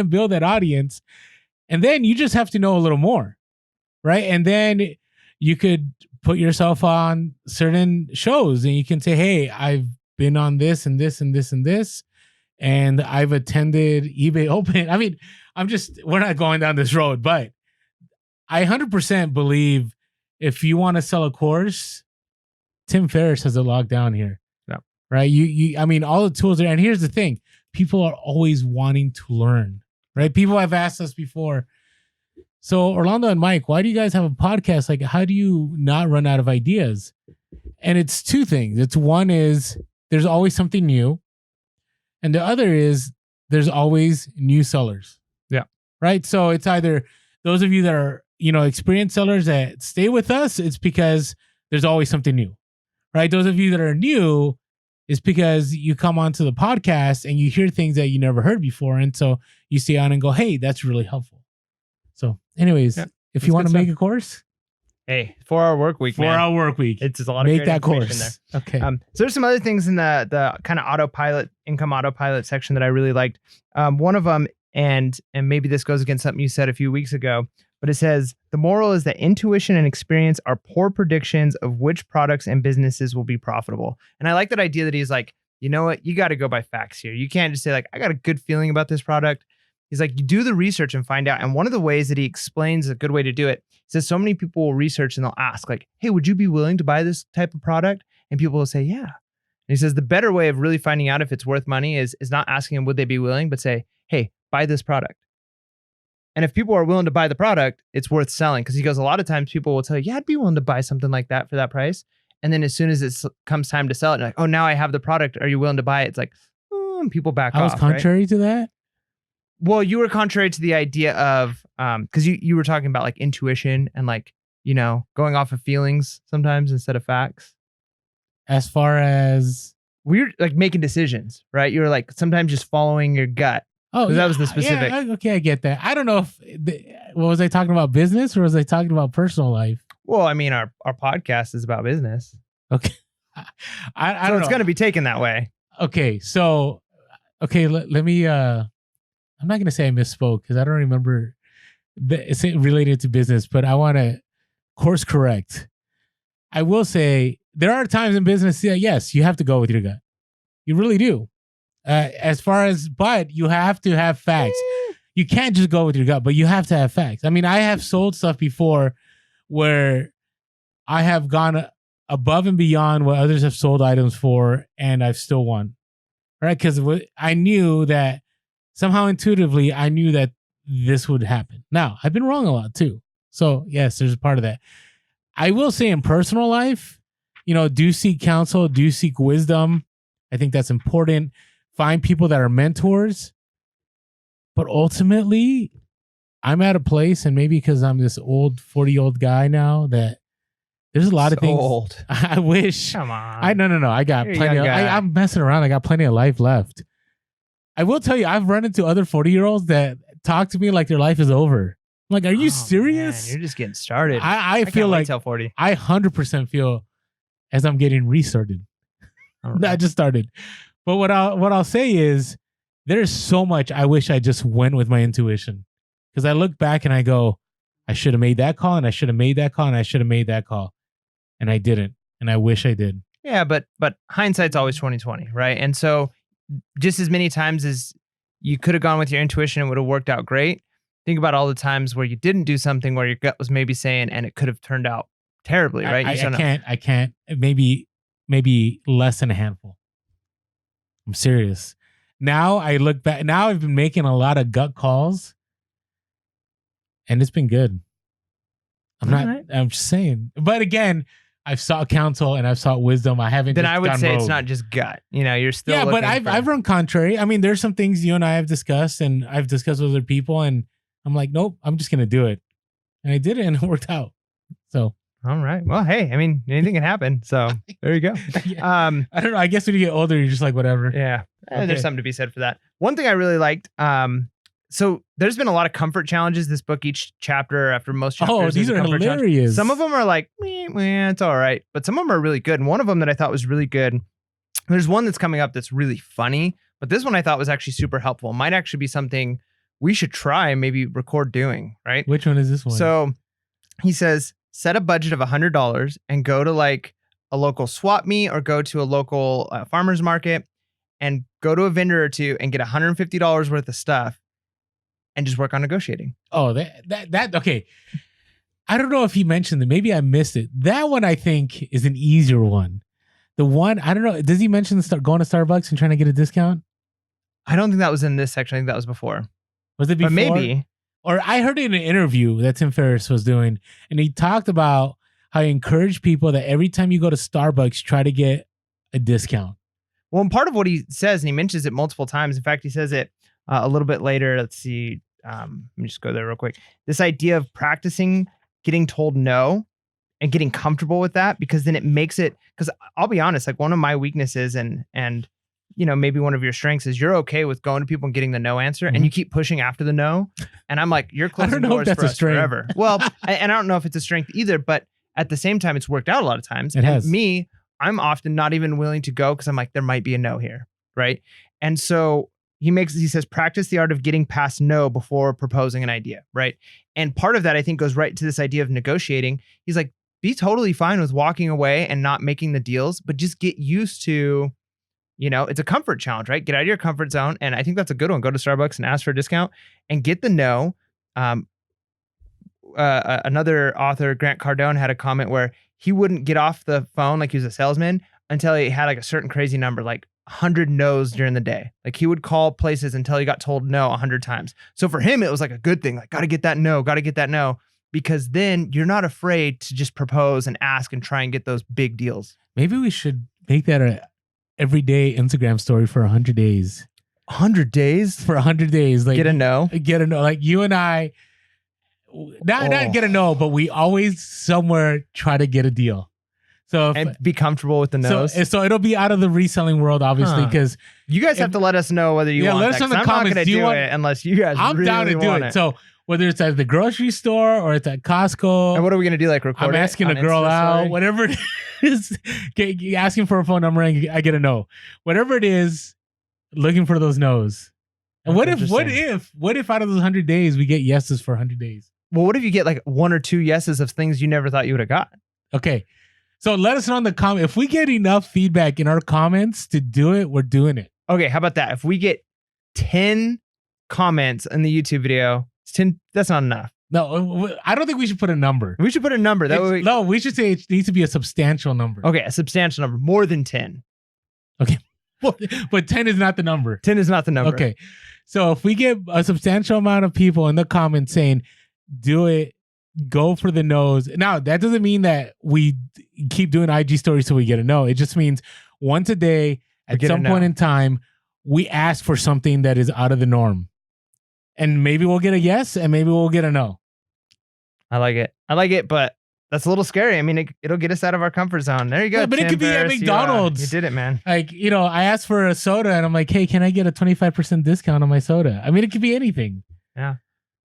build that audience. And then you just have to know a little more, right? And then you could put yourself on certain shows and you can say, hey, I've been on this and this and this and this. And I've attended eBay Open. I mean, we're not going down this road, but I 100% believe if you want to sell a course, Tim Ferriss has it locked down here. Yeah. Right. I mean, all the tools are, and here's the thing, people are always wanting to learn, right? People have asked us before. So Orlando and Mike, why do you guys have a podcast? Like, how do you not run out of ideas? And it's two things. It's one is there's always something new. And the other is there's always new sellers. Yeah. Right. So it's either those of you that are, experienced sellers that stay with us, it's because there's always something new. Right. Those of you that are new, it's because you come onto the podcast and you hear things that you never heard before. And so you stay on and go, hey, that's really helpful. So anyways, if you want to make a course. Hey, 4-hour work week, man. 4-hour work week. It's just a lot of make that course there. Okay. So there's some other things in the kind of income autopilot section that I really liked. One of them, and maybe this goes against something you said a few weeks ago, but it says the moral is that intuition and experience are poor predictions of which products and businesses will be profitable. And I like that idea that he's like, you know what, you got to go by facts here. You can't just say like, I got a good feeling about this product. He's like, you do the research and find out. And one of the ways that he explains a good way to do it, he says so many people will research and they'll ask like, hey, would you be willing to buy this type of product? And people will say, yeah. And he says the better way of really finding out if it's worth money is not asking them, would they be willing, but say, hey, buy this product. And if people are willing to buy the product, it's worth selling. Because he goes, a lot of times people will tell you, yeah, I'd be willing to buy something like that for that price. And then as soon as it comes time to sell it, like, oh, now I have the product. Are you willing to buy it? It's like, and people back off. I was contrary right? to that. Well, you were contrary to the idea of, because you were talking about like intuition and like, going off of feelings sometimes instead of facts. As far as we're like making decisions, right? You were like sometimes just following your gut. Oh, that was the specific. Yeah, okay, I get that. I don't know if was I talking about business or was I talking about personal life? Well, I mean, our podcast is about business. Okay, I don't know. It's going to be taken that way. Okay, so let me. I'm not going to say I misspoke because I don't remember it's related to business, but I want to course correct. I will say there are times in business that yes, you have to go with your gut. You really do. But you have to have facts. You can't just go with your gut, but you have to have facts. I mean, I have sold stuff before where I have gone above and beyond what others have sold items for, and I've still won. Right? Because I knew that somehow intuitively, I knew that this would happen. Now, I've been wrong a lot too. So yes, there's a part of that. I will say in personal life, do seek counsel, do seek wisdom. I think that's important. Find people that are mentors. But ultimately, I'm at a place, and maybe because I'm this old 40-year-old guy now, that there's a lot of things. Old. I wish. Come on. No. I got plenty. I'm messing around. I got plenty of life left. I will tell you, I've run into other 40-year-olds that talk to me like their life is over. I'm like, are you serious? Man, you're just getting started. I feel like till 40. I 100% feel as I'm getting restarted. Right. I just started. But what I'll say is there's so much I wish I just went with my intuition. Because I look back and I go, I should have made that call, and I should have made that call, and I should have made that call. And I didn't. And I wish I did. Yeah, but hindsight's always 20/20, right? And so just as many times as you could have gone with your intuition and would have worked out great, think about all the times where you didn't do something where your gut was maybe saying, and it could have turned out terribly, right? I can't. Maybe less than a handful. I'm serious. Now I look back. Now I've been making a lot of gut calls, and it's been good. I'm just saying. But again, I've sought counsel and I've sought wisdom. I haven't. Then I would say it's not just gut. You're still. Yeah, but I've run contrary. I mean, there's some things you and I have discussed, and I've discussed with other people, and I'm like, nope, I'm just gonna do it, and I did it, and it worked out. So. All right. Well, hey, I mean, anything can happen. So there you go. I don't know. I guess when you get older, you're just like, whatever. Yeah. Okay. There's something to be said for that. One thing I really liked. So there's been a lot of comfort challenges this book, each chapter after most chapters. Oh, these are hilarious. Some of them are like, it's all right. But some of them are really good. And one of them that I thought was really good, there's one that's coming up that's really funny. But this one I thought was actually super helpful. It might actually be something we should try and maybe record doing, right? Which one is this one? So he says, set a budget of $100 and go to like a local swap meet or go to a local farmer's market and go to a vendor or two and get $150 worth of stuff and just work on negotiating. Oh, that okay. I don't know if he mentioned it. Maybe I missed it. That one I think is an easier one. The one, I don't know. Does he mention going to Starbucks and trying to get a discount? I don't think that was in this section. I think that was before. Was it before? But maybe. Or I heard it in an interview that Tim Ferriss was doing, and he talked about how he encouraged people that every time you go to Starbucks, try to get a discount. Well, and part of what he says, and he mentions it multiple times. In fact, he says it a little bit later. Let's see. Let me just go there real quick. This idea of practicing getting told no and getting comfortable with that, because then it makes it, because I'll be honest, like one of my weaknesses and maybe one of your strengths is you're okay with going to people and getting the no answer, and you keep pushing after the no. And I'm like, you're closing doors for us forever. Well, and I don't know if it's a strength either, but at the same time, it's worked out a lot of times. It has. Me, I'm often not even willing to go because I'm like, there might be a no here, right? And so he says, practice the art of getting past no before proposing an idea, right? And part of that, I think, goes right to this idea of negotiating. He's like, be totally fine with walking away and not making the deals, but just get used to It's a comfort challenge, right? Get out of your comfort zone. And I think that's a good one. Go to Starbucks and ask for a discount and get the no. Another author, Grant Cardone, had a comment where he wouldn't get off the phone like he was a salesman until he had like a certain crazy number, like 100 no's during the day. Like he would call places until he got told no 100 times. So for him, it was like a good thing. Like, got to get that no, because then you're not afraid to just propose and ask and try and get those big deals. Maybe we should make that a everyday Instagram story for 100 days. 100 days? For 100 days. Like get a no. Like you and I, not get a no, but we always somewhere try to get a deal. So and be comfortable with the no's. So it'll be out of the reselling world, obviously, because you guys have to let us know whether you want let that. us know in the I'm comments. not going to do it unless you guys I'm really down to do want it. So whether it's at the grocery store or it's at Costco. And what are we going to do? Like record I'm asking a girl out, whatever it is, asking for a phone number and I get a no. Whatever it is, looking for those no's. And what if out of those 100 days we get yeses for 100 days? Well, what if you get like 1 or 2 yeses of things you never thought you would have got? Okay. So let us know in the comment. If we get enough feedback in our comments to do it, we're doing it. Okay, how about that? If we get 10 comments in the YouTube video, it's 10. That's not enough. No, I don't think we should put a number. We should put a number. No, we should say it needs to be a substantial number. Okay, a substantial number. More than 10. Okay. But 10 is not the number. 10 is not the number. Okay. So if we get a substantial amount of people in the comments saying, do it, go for the no's. Now, that doesn't mean that we keep doing IG stories till we get a no. It just means once a day, at some point in time, we ask for something that is out of the norm. And maybe we'll get a yes, and maybe we'll get a no. I like it, but that's a little scary. I mean, it'll get us out of our comfort zone. There you go. Yeah, but Tim, it could be at McDonald's. You did it, man. Like, I asked for a soda, and I'm like, hey, can I get a 25% discount on my soda? I mean, it could be anything. Yeah.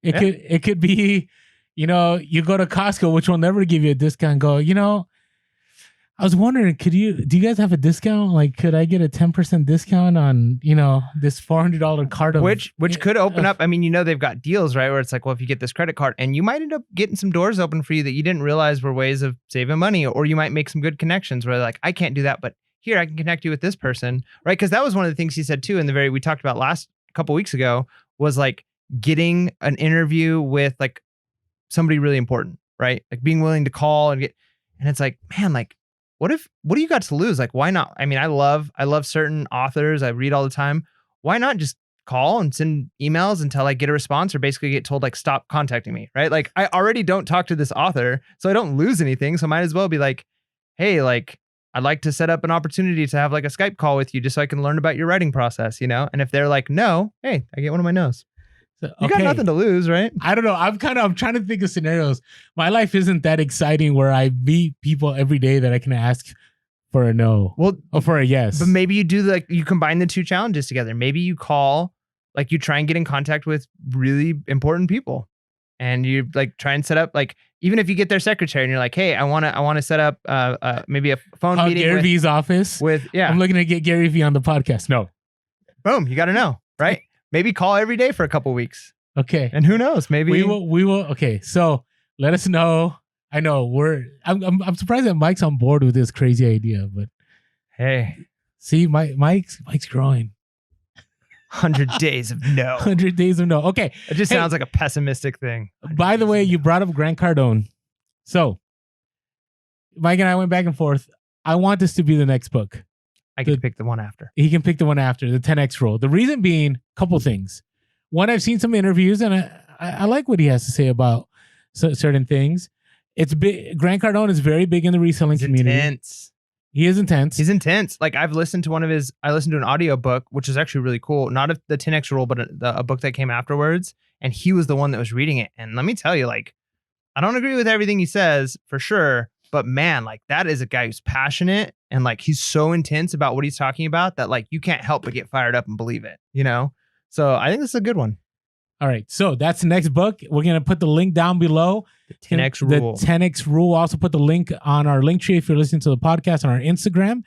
It could be, you go to Costco, which will never give you a discount. Go, I was wondering, do you guys have a discount? Like, could I get a 10% discount on, this $400 card of which could open up. I mean, they've got deals, right? Where it's like, well, if you get this credit card, and you might end up getting some doors open for you that you didn't realize were ways of saving money, or you might make some good connections where like, I can't do that, but here I can connect you with this person, right? Because that was one of the things he said too we talked about last couple weeks ago, was like getting an interview with like somebody really important, right? Like being willing to call and it's like, man, like, what do you got to lose? Like, why not? I mean, I love certain authors. I read all the time. Why not just call and send emails until I get a response, or basically get told like, stop contacting me, right? Like, I already don't talk to this author, so I don't lose anything. So I might as well be like, hey, like, I'd like to set up an opportunity to have like a Skype call with you just so I can learn about your writing process, And if they're like, no, hey, I get one of my no's. So, you got nothing to lose, right? I don't know. I'm trying to think of scenarios. My life isn't that exciting where I meet people every day that I can ask for a no. Well, or for a yes. But maybe you do you combine the two challenges together. Maybe you call, like you try and get in contact with really important people, and you like try and set up like, even if you get their secretary and you're like, hey, I want to set up maybe a phone meeting Gary V's office. I'm looking to get Gary V on the podcast. No. Boom. You got to know, right? Maybe call every day for a couple weeks. Okay. And who knows? Maybe we will. Okay. So let us know. I know I'm surprised that Mike's on board with this crazy idea, but hey, see, Mike's growing. 100 days of no. 100 days of no. Okay. It just sounds like a pessimistic thing. By the way, you brought up Grant Cardone. So Mike and I went back and forth. I want this to be the next book. I can pick the one after. He can pick the one after, the 10X rule. The reason being, a couple things. One, I've seen some interviews, and I like what he has to say about certain things. It's big. Grant Cardone is very big in the reselling community. Intense. He is intense. He's intense. Like, I've listened to I listened to an audio book, which is actually really cool. Not the 10X rule, but a book that came afterwards. And he was the one that was reading it. And let me tell you, like, I don't agree with everything he says for sure. But man, like, that is a guy who's passionate, and like, he's so intense about what he's talking about that like, you can't help but get fired up and believe it, So I think this is a good one. All right. So that's the next book. We're going to put the link down below. The 10X rule. The 10X rule. We'll also put the link on our link tree if you're listening to the podcast on our Instagram.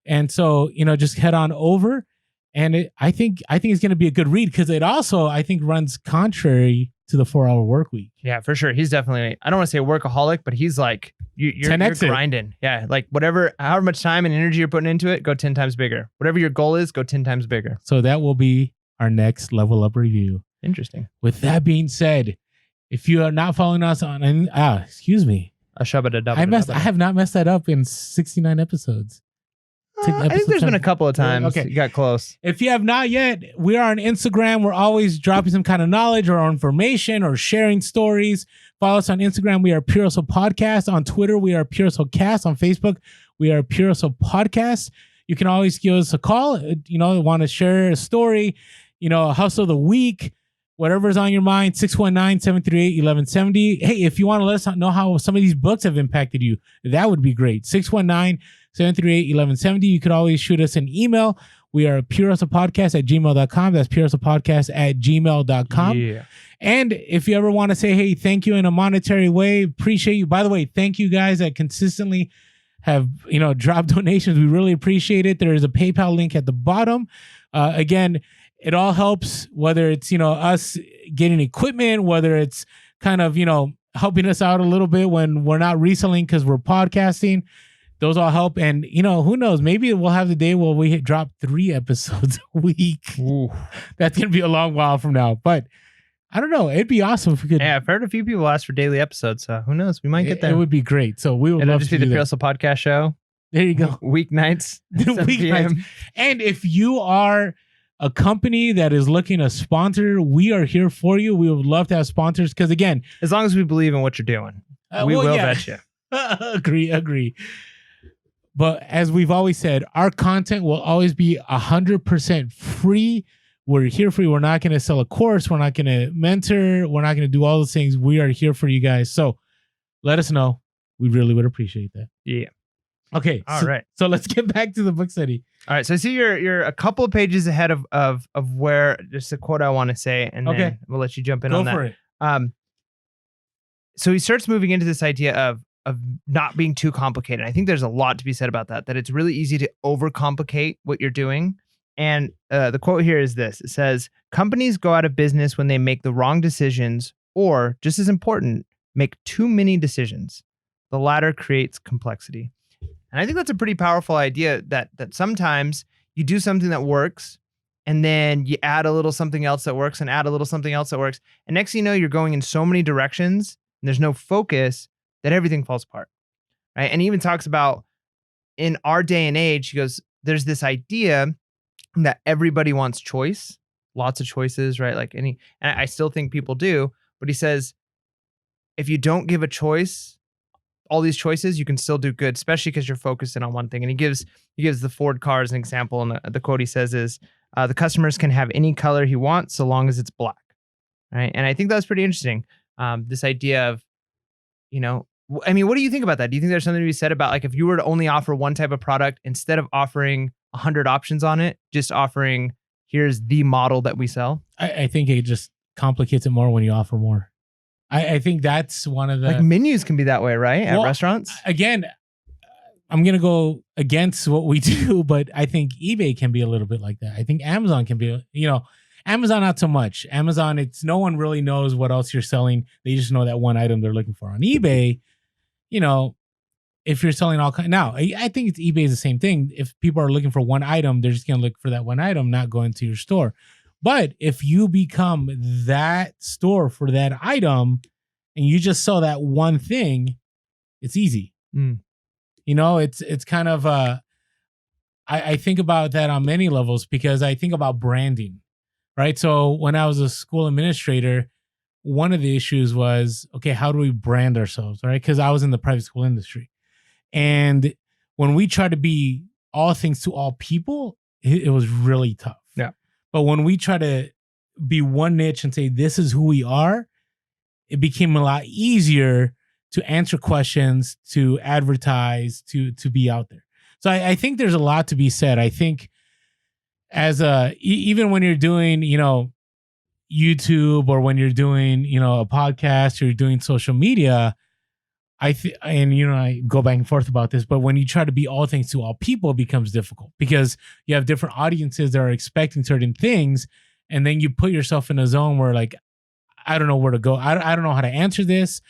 And so, just head on over. And I think it's going to be a good read, because it also, I think, runs contrary to the 4-hour work week. Yeah, for sure. He's definitely, I don't want to say a workaholic, but he's like, you're 10x it. grinding. Yeah, like however much time and energy you're putting into it, go 10 times bigger. Whatever your goal is, go 10 times bigger. So that will be our next level up review. Interesting. With that being said, if you are not following us on, excuse me. I have not messed that up in 69 episodes. I think there's been a couple of times. Okay. You got close. If you have not yet, we are on Instagram. We're always dropping some kind of knowledge or information or sharing stories. Follow us on Instagram. We are Pure Hustle Podcast. On Twitter, we are Pure Hustle Cast. On Facebook, we are Pure Hustle Podcast. You can always give us a call. Want to share a story, a hustle of the week, whatever's on your mind, 619-738-1170. Hey, if you want to let us know how some of these books have impacted you, that would be great. 619-738-1170. You could always shoot us an email. We are purehustlepodcast@gmail.com. That's purehustlepodcast@gmail.com. Yeah. And if you ever want to say, hey, thank you in a monetary way, appreciate you. By the way, thank you guys that consistently have, dropped donations. We really appreciate it. There is a PayPal link at the bottom. Again, it all helps, whether it's, us getting equipment, whether it's kind of, helping us out a little bit when we're not reselling because we're podcasting. Those all help. And, who knows? Maybe we'll have the day where we drop 3 episodes a week. Ooh. That's going to be a long while from now. But I don't know. It'd be awesome if we could. Yeah, I've heard a few people ask for daily episodes. So who knows? We might get there. It would be great. So we would love to be the Pure Hustle Podcast show. There you go. Weeknights. Weeknights. And if you are a company that is looking to sponsor, we are here for you. We would love to have sponsors because, again, as long as we believe in what you're doing, we will bet you. Agree. But as we've always said, our content will always be 100% free. We're here for you. We're not going to sell a course. We're not going to mentor. We're not going to do all those things. We are here for you guys. So let us know. We really would appreciate that. Yeah. Okay. All right. So let's get back to the book study. All right. So I see you're a couple of pages ahead of where just a quote I want to say, and then we'll let you jump in on that. Go for it. So he starts moving into this idea of not being too complicated. I think there's a lot to be said about that it's really easy to overcomplicate what you're doing. And the quote here is this. It says, companies go out of business when they make the wrong decisions, or just as important, make too many decisions. The latter creates complexity. And I think that's a pretty powerful idea that sometimes you do something that works and then you add a little something else that works and add a little something else that works. And next thing you know, you're going in so many directions and there's no focus that everything falls apart. Right. And he even talks about in our day and age, he goes, there's this idea that everybody wants choice, lots of choices, right? And I still think people do, but he says, if you don't give a choice, all these choices, you can still do good, especially because you're focusing on one thing. And he gives the Ford car as an example. And the quote he says is, the customers can have any color he wants so long as it's black. Right. And I think that's pretty interesting. This idea of, what do you think about that? Do you think there's something to be said about if you were to only offer one type of product instead of offering 100 options on it, just offering, here's the model that we sell? I think it just complicates it more when you offer more. I think that's one of the menus can be that way, right? At restaurants. Again, I'm going to go against what we do, but I think eBay can be a little bit like that. I think Amazon can be, Amazon, not so much. Amazon, it's no one really knows what else you're selling. They just know that one item they're looking for. On eBay, if you're selling all kinds, now I think eBay is the same thing. If people are looking for one item, they're just going to look for that one item, not going to your store. But if you become that store for that item and you just sell that one thing, it's easy. It's kind of I think about that on many levels because I think about branding, right? So when I was a school administrator, one of the issues was, okay, how do we brand ourselves, right? Because I was in the private school industry. And when we try to be all things to all people, it was really tough. Yeah. But when we try to be one niche and say, this is who we are, it became a lot easier to answer questions, to advertise, to be out there. So I think there's a lot to be said. I think as even when you're doing, YouTube or when you're doing, a podcast or you're doing social media, I go back and forth about this, but when you try to be all things to all people, it becomes difficult because you have different audiences that are expecting certain things. And then you put yourself in a zone where I don't know where to go. I don't know how to answer this.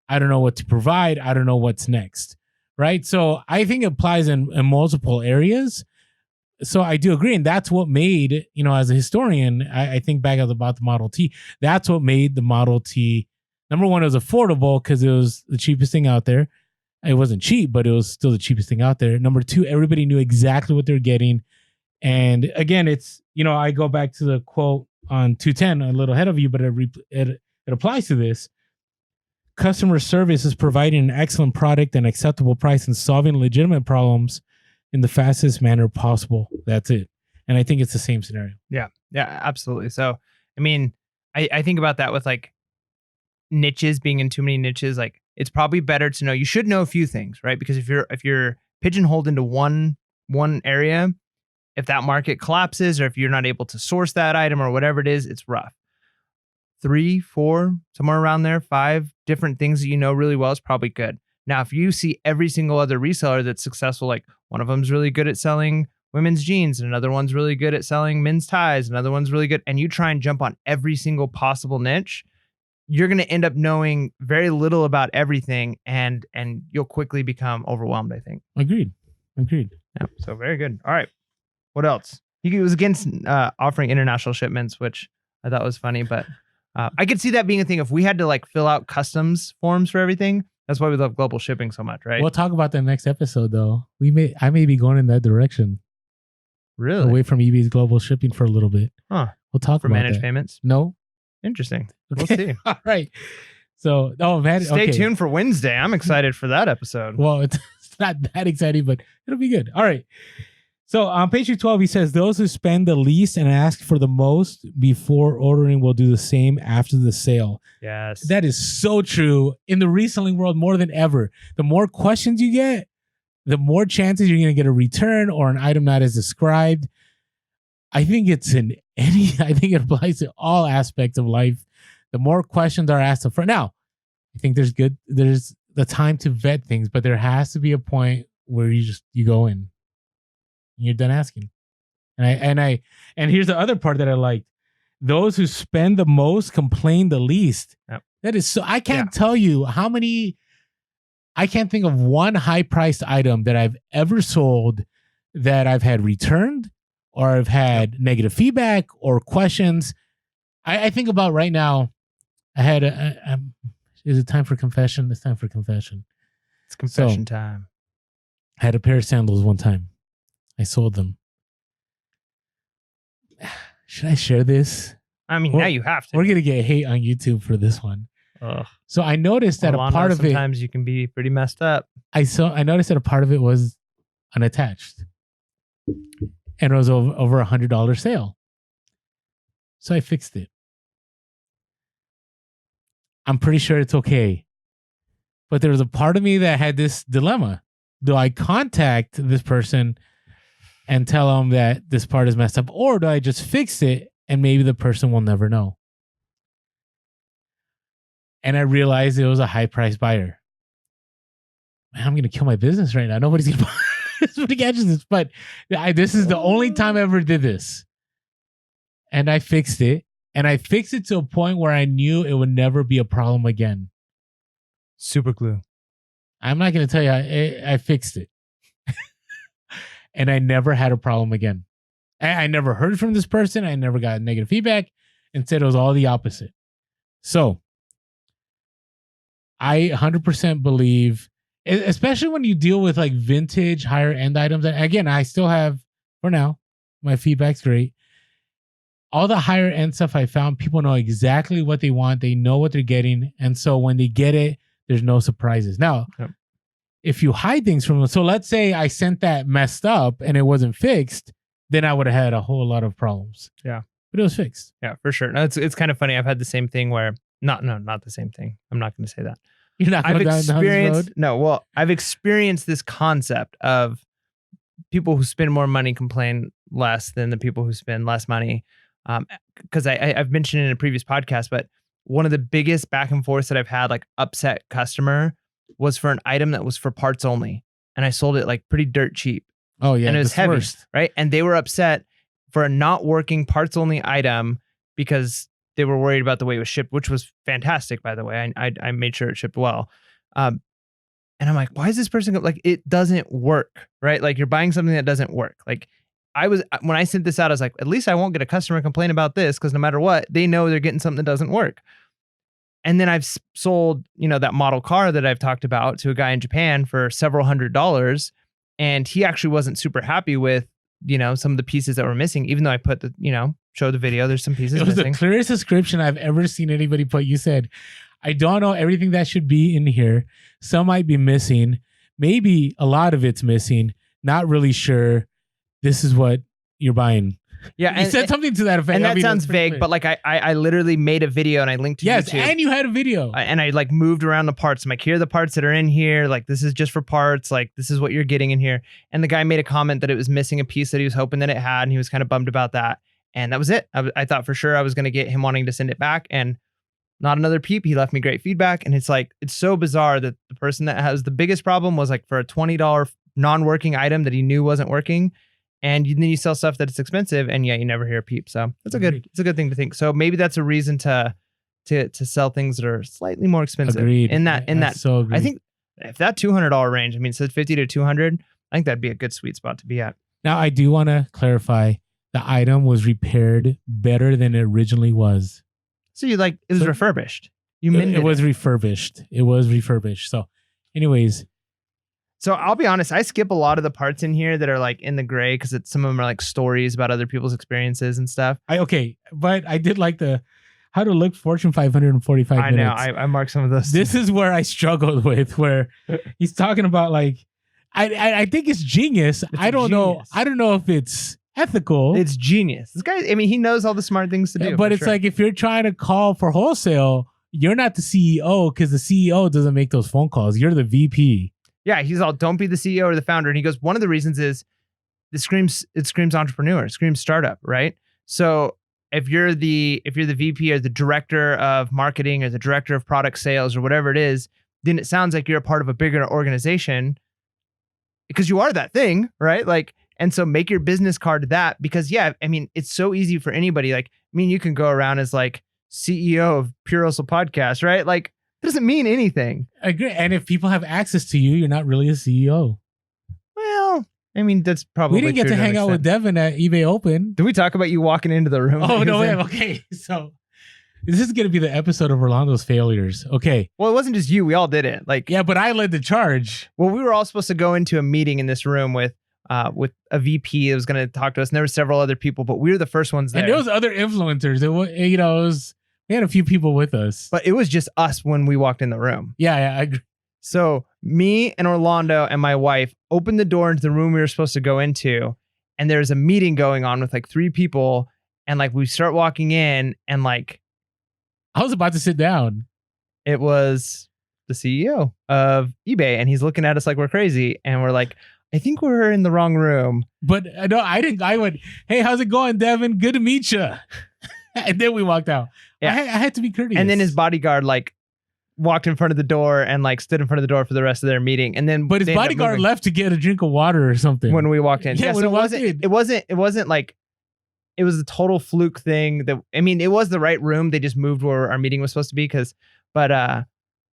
I don't know what to provide. I don't know what's next. Right. So I think it applies in multiple areas. So I do agree. And that's what made, as a historian, I think back about the Model T. That's what made the Model T, number one, it was affordable because it was the cheapest thing out there. It wasn't cheap, but it was still the cheapest thing out there. Number two, everybody knew exactly what they're getting. And again, it's, I go back to the quote on 210, a little ahead of you, but it applies to this. Customer service is providing an excellent product and acceptable price and solving legitimate problems in the fastest manner possible. That's it. And I think it's the same scenario. Yeah. Yeah, absolutely. So, I mean, I think about that with like niches, being in too many niches. Like, it's probably better to know, you should know a few things, right? Because if you're pigeonholed into one area, if that market collapses or if you're not able to source that item or whatever it is, it's rough. 3, 4, somewhere around there, 5 different things that you know really well is probably good. Now, if you see every single other reseller that's successful, like one of them's really good at selling women's jeans, and another one's really good at selling men's ties, another one's really good, and you try and jump on every single possible niche, you're going to end up knowing very little about everything, and you'll quickly become overwhelmed, I think. Agreed. Yeah, so very good. All right. What else? He was against offering international shipments, which I thought was funny, but I could see that being a thing if we had to like fill out customs forms for everything. That's why we love global shipping so much, right? We'll talk about that next episode, though. I may be going in that direction. Really? Away from eBay's global shipping for a little bit. Huh. We'll talk for about managed that. payments? No. Interesting. Okay. We'll see. All right. So, Stay tuned for Wednesday. I'm excited for that episode. Well, it's not that exciting, but it'll be good. All right. So on page 12, he says, those who spend the least and ask for the most before ordering will do the same after the sale. Yes. That is so true in the reselling world more than ever. The more questions you get, the more chances you're going to get a return or an item not as described. I think I think it applies to all aspects of life. The more questions are asked up front. Now, I think there's the time to vet things, but there has to be a point where you go in. You're done asking. And here's the other part that I liked. Those who spend the most complain the least. Yep. That is so, I can't tell you how many, I can't think of one high priced item that I've ever sold that I've had returned or I've had negative feedback or questions. I think about right now, I had is it time for confession? It's time for confession. It's confession time. I had a pair of sandals one time. I sold them. Should I share this? I mean, now you have to. We're going to get hate on YouTube for this one. Ugh. So I noticed that a part of it... Sometimes you can be pretty messed up. I noticed that a part of it was unattached. And it was over $100 sale. So I fixed it. I'm pretty sure it's okay. But there was a part of me that had this dilemma. Do I contact this person and tell them that this part is messed up, or do I just fix it and maybe the person will never know? And I realized it was a high price buyer. Man, I'm going to kill my business right now. Nobody's going to buy somebody catches this, but this is the only time I ever did this. And I fixed it. And I fixed it to a point where I knew it would never be a problem again. Super glue. I'm not going to tell you, I fixed it. And I never had a problem again. I never heard from this person. I never got negative feedback. Instead, it was all the opposite. So I 100% believe, especially when you deal with like vintage, higher end items. And again, I still have, for now, my feedback's great. All the higher end stuff I found, people know exactly what they want. They know what they're getting. And so when they get it, there's no surprises. Now, if you hide things from them, so let's say I sent that messed up and it wasn't fixed, then I would have had a whole lot of problems. Yeah. But it was fixed. Yeah, for sure. No, it's kind of funny. I've had the same thing where, not the same thing. I'm not going to say that. You're not going down this road? No, well, I've experienced this concept of people who spend more money complain less than the people who spend less money. Because I've mentioned it in a previous podcast, but one of the biggest back and forths that I've had, like upset customer, was for an item that was for parts only. And I sold it like pretty dirt cheap. Oh, yeah. And it was heavy, worst. right? And they were upset for a not working parts only item because they were worried about the way it was shipped, which was fantastic, by the way. I made sure it shipped well. Um, and I'm like, why is this person like, it doesn't work, right? Like you're buying something that doesn't work. Like when I sent this out, I was like, at least I won't get a customer complain about this because no matter what, they know they're getting something that doesn't work. And then I've sold, that model car that I've talked about to a guy in Japan for several $100s. And he actually wasn't super happy with, some of the pieces that were missing, even though I put showed the video, there's some pieces It was missing. the clearest description I've ever seen anybody put. You said, I don't know everything that should be in here. Some might be missing. Maybe a lot of it's missing. Not really sure. This is what you're buying. Yeah, you said something to that effect. And that sounds vague, but like I literally made a video and I linked to YouTube. Yes, and you had a video. And I like moved around the parts. I'm like, here are the parts that are in here. Like, this is just for parts. Like, this is what you're getting in here. And the guy made a comment that it was missing a piece that he was hoping that it had, and he was kind of bummed about that. And that was it. I thought for sure I was going to get him wanting to send it back, and not another peep. He left me great feedback. And it's like, it's so bizarre that the person that has the biggest problem was like for a $20 non-working item that he knew wasn't working. And then you sell stuff that's expensive, and you never hear a peep. So it's a good thing to think. So maybe that's a reason to sell things that are slightly more expensive. Agreed. So I think if that $200 range, I mean, it says 50 to 200, I think that'd be a good sweet spot to be at. Now I do want to clarify, the item was repaired better than it originally was. So it was refurbished. It was refurbished. It was refurbished. So anyways. So I'll be honest, I skip a lot of the parts in here that are like in the gray because some of them are like stories about other people's experiences and stuff. But I did like the how to look Fortune 545 minutes. I know, I marked some of those. This is where I struggled with, where he's talking about like, I think it's genius. I don't know if it's ethical. It's genius. This guy, I mean, he knows all the smart things to do. But it's like if you're trying to call for wholesale, you're not the CEO because the CEO doesn't make those phone calls. You're the VP. Yeah, he's all, don't be the CEO or the founder. And he goes, one of the reasons is it screams entrepreneur, it screams startup, right? So if you're the VP or the director of marketing or the director of product sales or whatever it is, then it sounds like you're a part of a bigger organization because you are that thing, right? Like, and so make your business card that, because yeah, I mean, it's so easy for anybody. Like, I mean, you can go around as like CEO of Pure Hustle Podcast, right? Like, it doesn't mean anything. I agree. And if people have access to you, you're not really a CEO. Well, I mean, that's probably we didn't get to hang out with Devin at eBay Open. Did we talk about you walking into the room? Oh, no way. Okay. So this is going to be the episode of Orlando's failures. Okay. Well, it wasn't just you. We all did it. Like, yeah, but I led the charge. Well, we were all supposed to go into a meeting in this room with a VP that was going to talk to us. And there were several other people, but we were the first ones there. And there was other influencers. We had a few people with us. But it was just us when we walked in the room. Yeah, I agree. So me and Orlando and my wife opened the door into the room we were supposed to go into. And there's a meeting going on with like 3 people. And like we start walking in and like... I was about to sit down. It was the CEO of eBay. And he's looking at us like we're crazy. And we're like, I think we're in the wrong room. But no, I didn't. I went, hey, how's it going, Devin? Good to meet you. And then we walked out. Yeah. I had to be courteous. And then his bodyguard like walked in front of the door and like stood in front of the door for the rest of their meeting. And then, but his bodyguard left to get a drink of water or something when we walked in. Yeah, so it wasn't like, it was a total fluke thing. That, I mean, it was the right room. They just moved where our meeting was supposed to be. But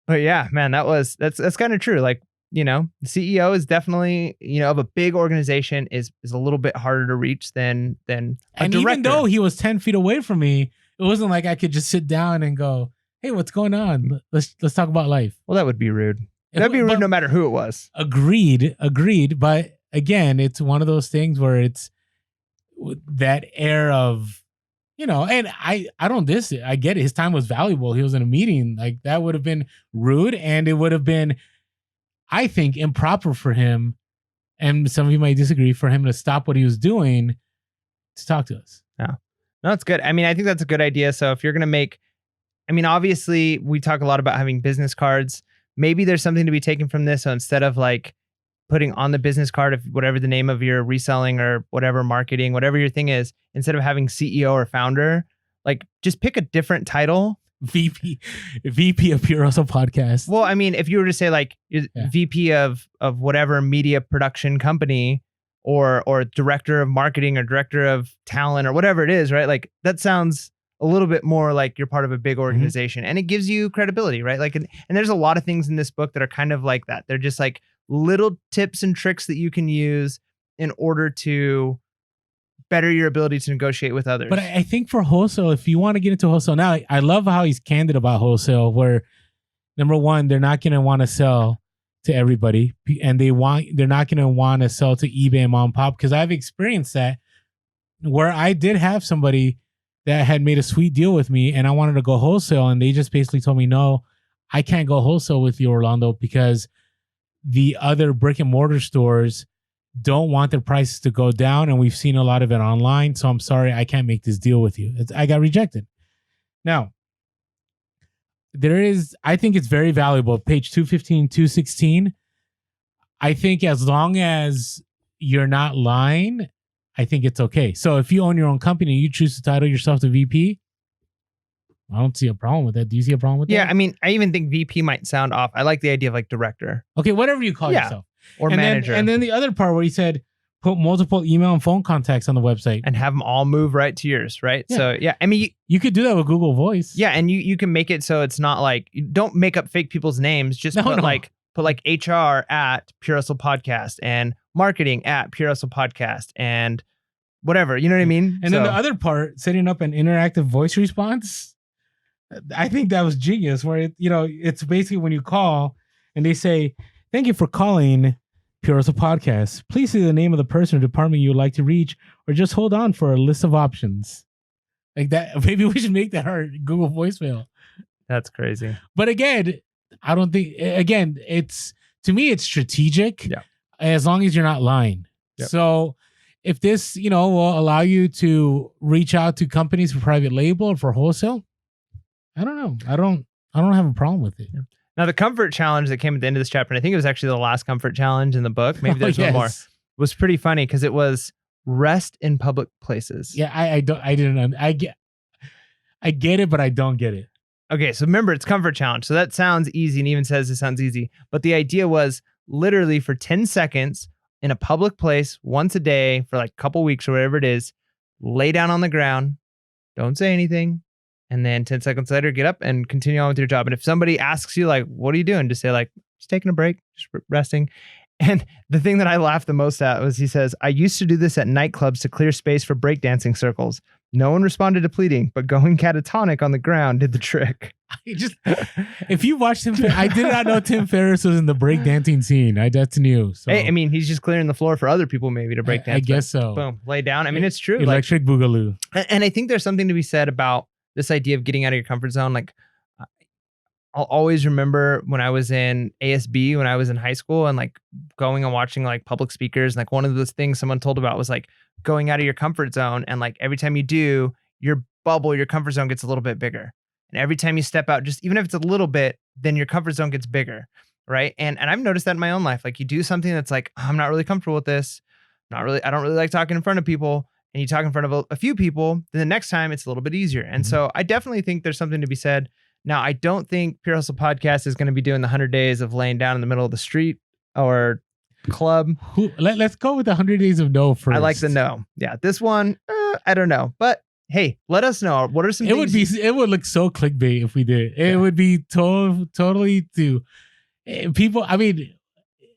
yeah, man, that's kind of true. Like, the CEO is definitely, of a big organization is a little bit harder to reach than a and director. Even though he was 10 feet away from me, it wasn't like I could just sit down and go, hey, what's going on? Let's talk about life. Well, that would be rude. That'd be rude no matter who it was. Agreed. But again, it's one of those things where it's that air of, and I don't diss it. I get it. His time was valuable. He was in a meeting. Like, that would have been rude, and it would have been, I think, improper for him, and some of you might disagree, for him to stop what he was doing to talk to us. Yeah. No, it's good. I mean, I think that's a good idea. So if you're going to make, I mean, obviously we talk a lot about having business cards. Maybe there's something to be taken from this. So instead of like putting on the business card of whatever the name of your reselling or whatever marketing, whatever your thing is, instead of having CEO or founder, like just pick a different title. VP of Pure Hustle Podcast. Well, I mean, if you were to say like VP of whatever media production company or director of marketing or director of talent or whatever it is, right? Like that sounds a little bit more like you're part of a big organization, and it gives you credibility, right? Like, and there's a lot of things in this book that are kind of like that. They're just like little tips and tricks that you can use in order to better your ability to negotiate with others. But I think for wholesale, if you want to get into wholesale now, I love how he's candid about wholesale, where number one, they're not going to want to sell to everybody, and they're not going to want to sell to eBay and mom and pop, because I've experienced that where I did have somebody that had made a sweet deal with me and I wanted to go wholesale, and they just basically told me, no, I can't go wholesale with you, Orlando, because the other brick and mortar stores don't want their prices to go down, and we've seen a lot of it online. So I'm sorry, I can't make this deal with you. I got rejected. Now, I think it's very valuable. Page 215, 216. I think as long as you're not lying, I think it's okay. So if you own your own company, you choose to title yourself the VP, I don't see a problem with that. Do you see a problem with that? Yeah, I mean, I even think VP might sound off. I like the idea of like director. Okay, whatever you call yourself. Or manager. And then the other part where he said, put multiple email and phone contacts on the website. And have them all move right to yours, right? Yeah. So, yeah, I mean... You could do that with Google Voice. Yeah, and you can make it so it's not like... Don't make up fake people's names. Just put like HR at Pure Hustle Podcast and marketing at Pure Hustle Podcast and whatever. You know what I mean? And then the other part, setting up an interactive voice response, I think that was genius, where it's basically when you call and they say, thank you for calling Pure Hustle Podcast. Please say the name of the person or department you would like to reach, or just hold on for a list of options. Like that. Maybe we should make that our Google voicemail. That's crazy. But again, I don't think, to me, it's strategic. Yeah. As long as you're not lying. Yep. So if this, will allow you to reach out to companies for private label or for wholesale, I don't know. I don't have a problem with it. Yeah. Now, the comfort challenge that came at the end of this chapter, and I think it was actually the last comfort challenge in the book, maybe there's one more, was pretty funny because it was rest in public places. Yeah, I get it, but I don't get it. Okay, so remember, it's comfort challenge. So that sounds easy, and even says it sounds easy. But the idea was literally for 10 seconds in a public place once a day for like a couple weeks or whatever it is, lay down on the ground, don't say anything. And then 10 seconds later, get up and continue on with your job. And if somebody asks you, like, what are you doing? Just say, like, just taking a break, just resting. And the thing that I laughed the most at was he says, I used to do this at nightclubs to clear space for breakdancing circles. No one responded to pleading, but going catatonic on the ground did the trick. If you watch Tim, I did not know Tim Ferriss was in the breakdancing scene. That's new. So. Hey, I mean, he's just clearing the floor for other people maybe to breakdance. I guess so. Boom, lay down. I mean, it's true. Electric Boogaloo. And I think there's something to be said about this idea of getting out of your comfort zone. Like, I'll always remember when I was in ASB, when I was in high school, and like going and watching like public speakers. And like one of those things someone told about was like going out of your comfort zone. And like every time you do, your bubble, your comfort zone gets a little bit bigger. And every time you step out, just even if it's a little bit, then your comfort zone gets bigger. Right. And I've noticed that in my own life. Like you do something that's like, I'm not really comfortable with this. I don't really like talking in front of people. And you talk in front of a few people, then the next time it's a little bit easier. And so I definitely think there's something to be said. Now, I don't think Pure Hustle Podcast is going to be doing the 100 days of laying down in the middle of the street or club. Let's go with the 100 days of no first. I like the no. Yeah, this one, I don't know. But hey, let us know. What are some things? It would look so clickbait if we did. It would be totally to people. I mean,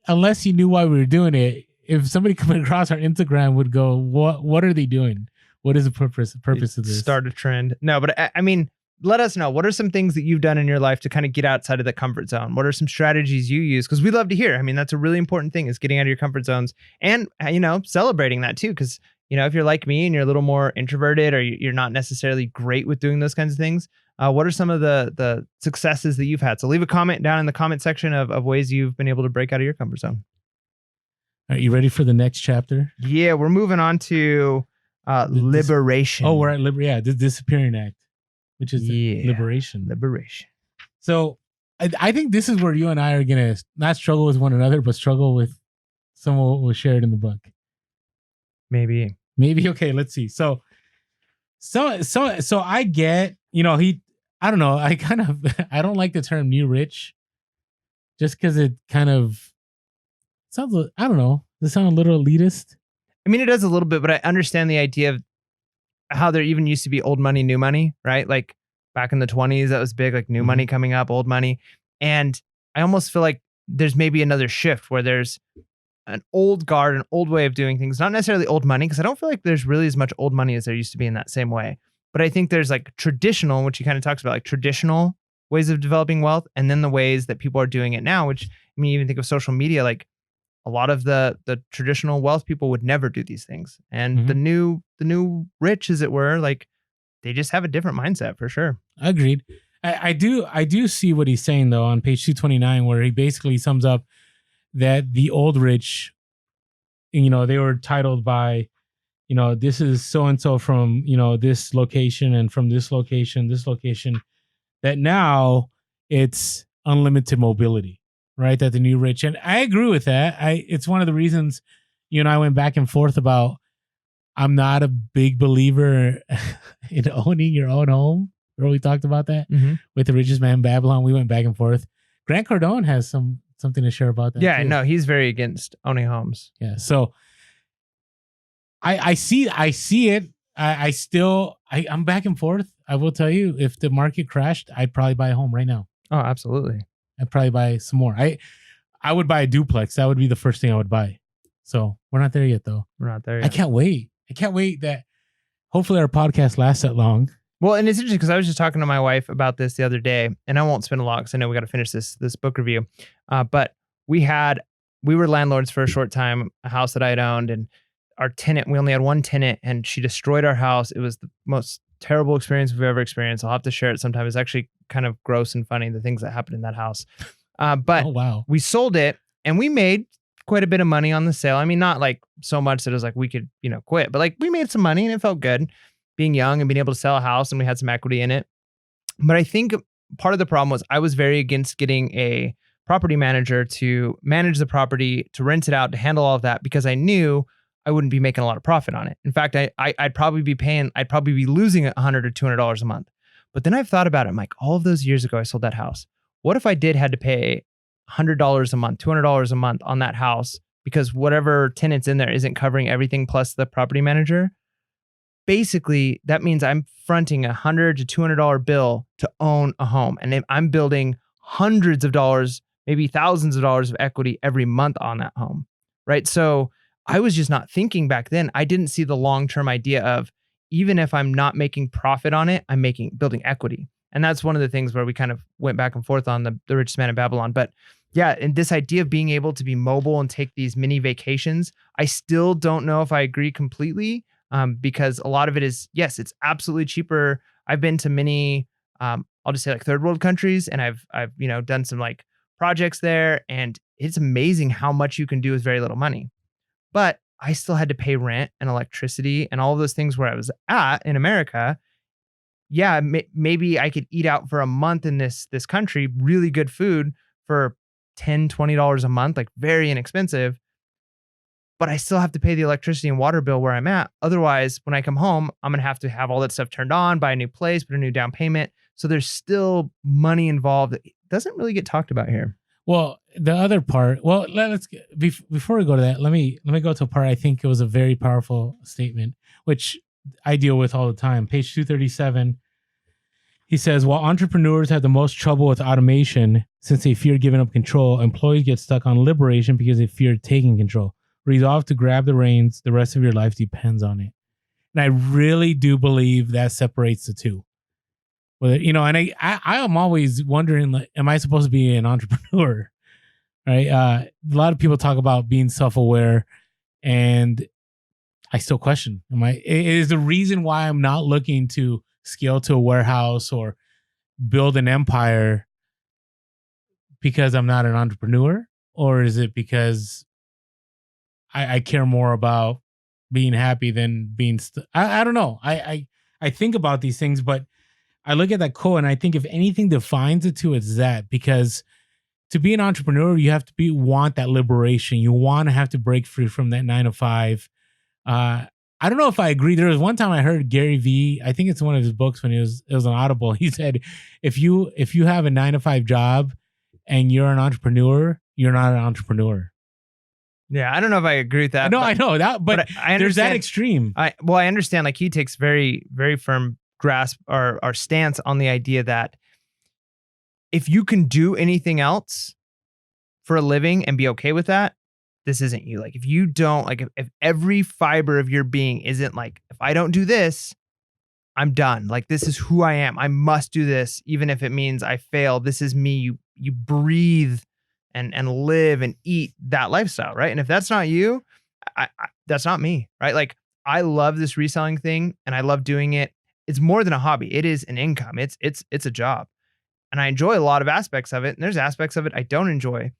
unless you knew why we were doing it, if somebody coming across our Instagram would go, what are they doing? What is the purpose of this? Start a trend. No, but I mean, let us know. What are some things that you've done in your life to kind of get outside of the comfort zone? What are some strategies you use? Because we love to hear. I mean, that's a really important thing, is getting out of your comfort zones and, celebrating that too. Because, if you're like me and you're a little more introverted, or you're not necessarily great with doing those kinds of things, what are some of the successes that you've had? So leave a comment down in the comment section of ways you've been able to break out of your comfort zone. Are you ready for the next chapter? Yeah, we're moving on to liberation. We're at the Disappearing Act, which is liberation. Liberation. So I think this is where you and I are going to not struggle with one another, but struggle with some of what was shared in the book. Maybe. Okay, let's see. So I get, I don't know. I don't like the term new rich, just because it kind of sounds, I don't know. Does it sound a little elitist? I mean, it does a little bit, but I understand the idea of how there even used to be old money, new money, right? Like back in the 20s, that was big, like new money coming up, old money. And I almost feel like there's maybe another shift where there's an old guard, an old way of doing things, not necessarily old money, because I don't feel like there's really as much old money as there used to be in that same way. But I think there's like traditional, which he kind of talks about, like traditional ways of developing wealth, and then the ways that people are doing it now, which I mean, even think of social media, like a lot of the traditional wealth people would never do these things. And Mm-hmm. the new rich, as it were, like they just have a different mindset for sure. Agreed. I do see what he's saying though on page 229, where he basically sums up that the old rich, they were titled by, this is so and so from, this location and from this location, that now it's unlimited mobility, right? That the new rich. And I agree with that. It's one of the reasons you and I went back and forth about I'm not a big believer in owning your own home. Remember we talked about that with the richest man in Babylon. We went back and forth. Grant Cardone has something to share about that. Yeah, too. no, he's very against owning homes. Yeah. So I see it. I'm back and forth. I will tell you, if the market crashed, I'd probably buy a home right now. Oh, absolutely. I'd probably buy some more. I would buy a duplex. That would be the first thing I would buy. So we're not there yet though. We're not there yet. I can't wait. That hopefully our podcast lasts that long. Well, and it's interesting because I was just talking to my wife about this the other day, and I won't spend a lot because I know we got to finish this book review. But we were landlords for a short time, a house that I had owned, and our tenant, we only had one tenant, and she destroyed our house. It was the most terrible experience we've ever experienced. I'll have to share it sometime. It's actually kind of gross and funny, the things that happened in that house. But Oh wow. we sold it, and we made quite a bit of money on the sale. I mean, not like so much that it was like we could, quit, but like we made some money and it felt good being young and being able to sell a house, and we had some equity in it. But I think part of the problem was I was very against getting a property manager to manage the property, to rent it out, to handle all of that, because I knew I wouldn't be making a lot of profit on it. In fact, I'd probably be losing $100 or $200 a month. But then I've thought about it. I'm like, all of those years ago, I sold that house. What if I had to pay $100 a month, $200 a month on that house because whatever tenants in there isn't covering everything plus the property manager? Basically, that means I'm fronting $100 to $200 bill to own a home. And if I'm building hundreds of dollars, maybe thousands of dollars of equity every month on that home, right? So I was just not thinking back then. I didn't see the long-term idea of, even if I'm not making profit on it, I'm building equity. And that's one of the things where we kind of went back and forth on the richest man in Babylon. But yeah, and this idea of being able to be mobile and take these mini vacations, I still don't know if I agree completely. Because a lot of it is, yes, it's absolutely cheaper. I've been to many, I'll just say like third world countries, and I've done some like projects there, and it's amazing how much you can do with very little money. But I still had to pay rent and electricity and all of those things where I was at in America. Yeah, maybe I could eat out for a month in this country, really good food for $10, $20 a month, like very inexpensive. But I still have to pay the electricity and water bill where I'm at. Otherwise, when I come home, I'm going to have all that stuff turned on, buy a new place, put a new down payment. So there's still money involved that doesn't really get talked about here. Well, the other part, before we go to that, let me go to a part I think it was a very powerful statement, which I deal with all the time. Page 237, he says, while entrepreneurs have the most trouble with automation since they fear giving up control, employees get stuck on liberation because they fear taking control. Resolve to grab the reins. The rest of your life depends on it. And I really do believe that separates the two. Whether, and I am always wondering, like, am I supposed to be an entrepreneur? Right? A lot of people talk about being self-aware, and I still question, it is the reason why I'm not looking to scale to a warehouse or build an empire because I'm not an entrepreneur? Or is it because I care more about being happy than being... I don't know. I think about these things, but I look at that quote and I think if anything defines it too, it's that. Because to be an entrepreneur, you have to want that liberation. You want to have to break free from that 9 to 5. I don't know if I agree. There was one time I heard Gary Vee, I think it's one of his books when it was on Audible. He said, if you have a 9 to 5 job and you're an entrepreneur, you're not an entrepreneur. Yeah, I don't know if I agree with that. I know that, but I there's that understand. extreme. I understand. Like he takes very, very firm grasp or stance on the idea that if you can do anything else for a living and be okay with that, this isn't you. Like if you don't, like if every fiber of your being isn't like, if I don't do this, I'm done. Like this is who I am. I must do this, even if it means I fail. This is me. You breathe and live and eat that lifestyle, right? And if that's not you, that's not me, right? Like I love this reselling thing and I love doing it. It's more than a hobby. It is an income. It's a job, and I enjoy a lot of aspects of it. And there's aspects of it I don't enjoy,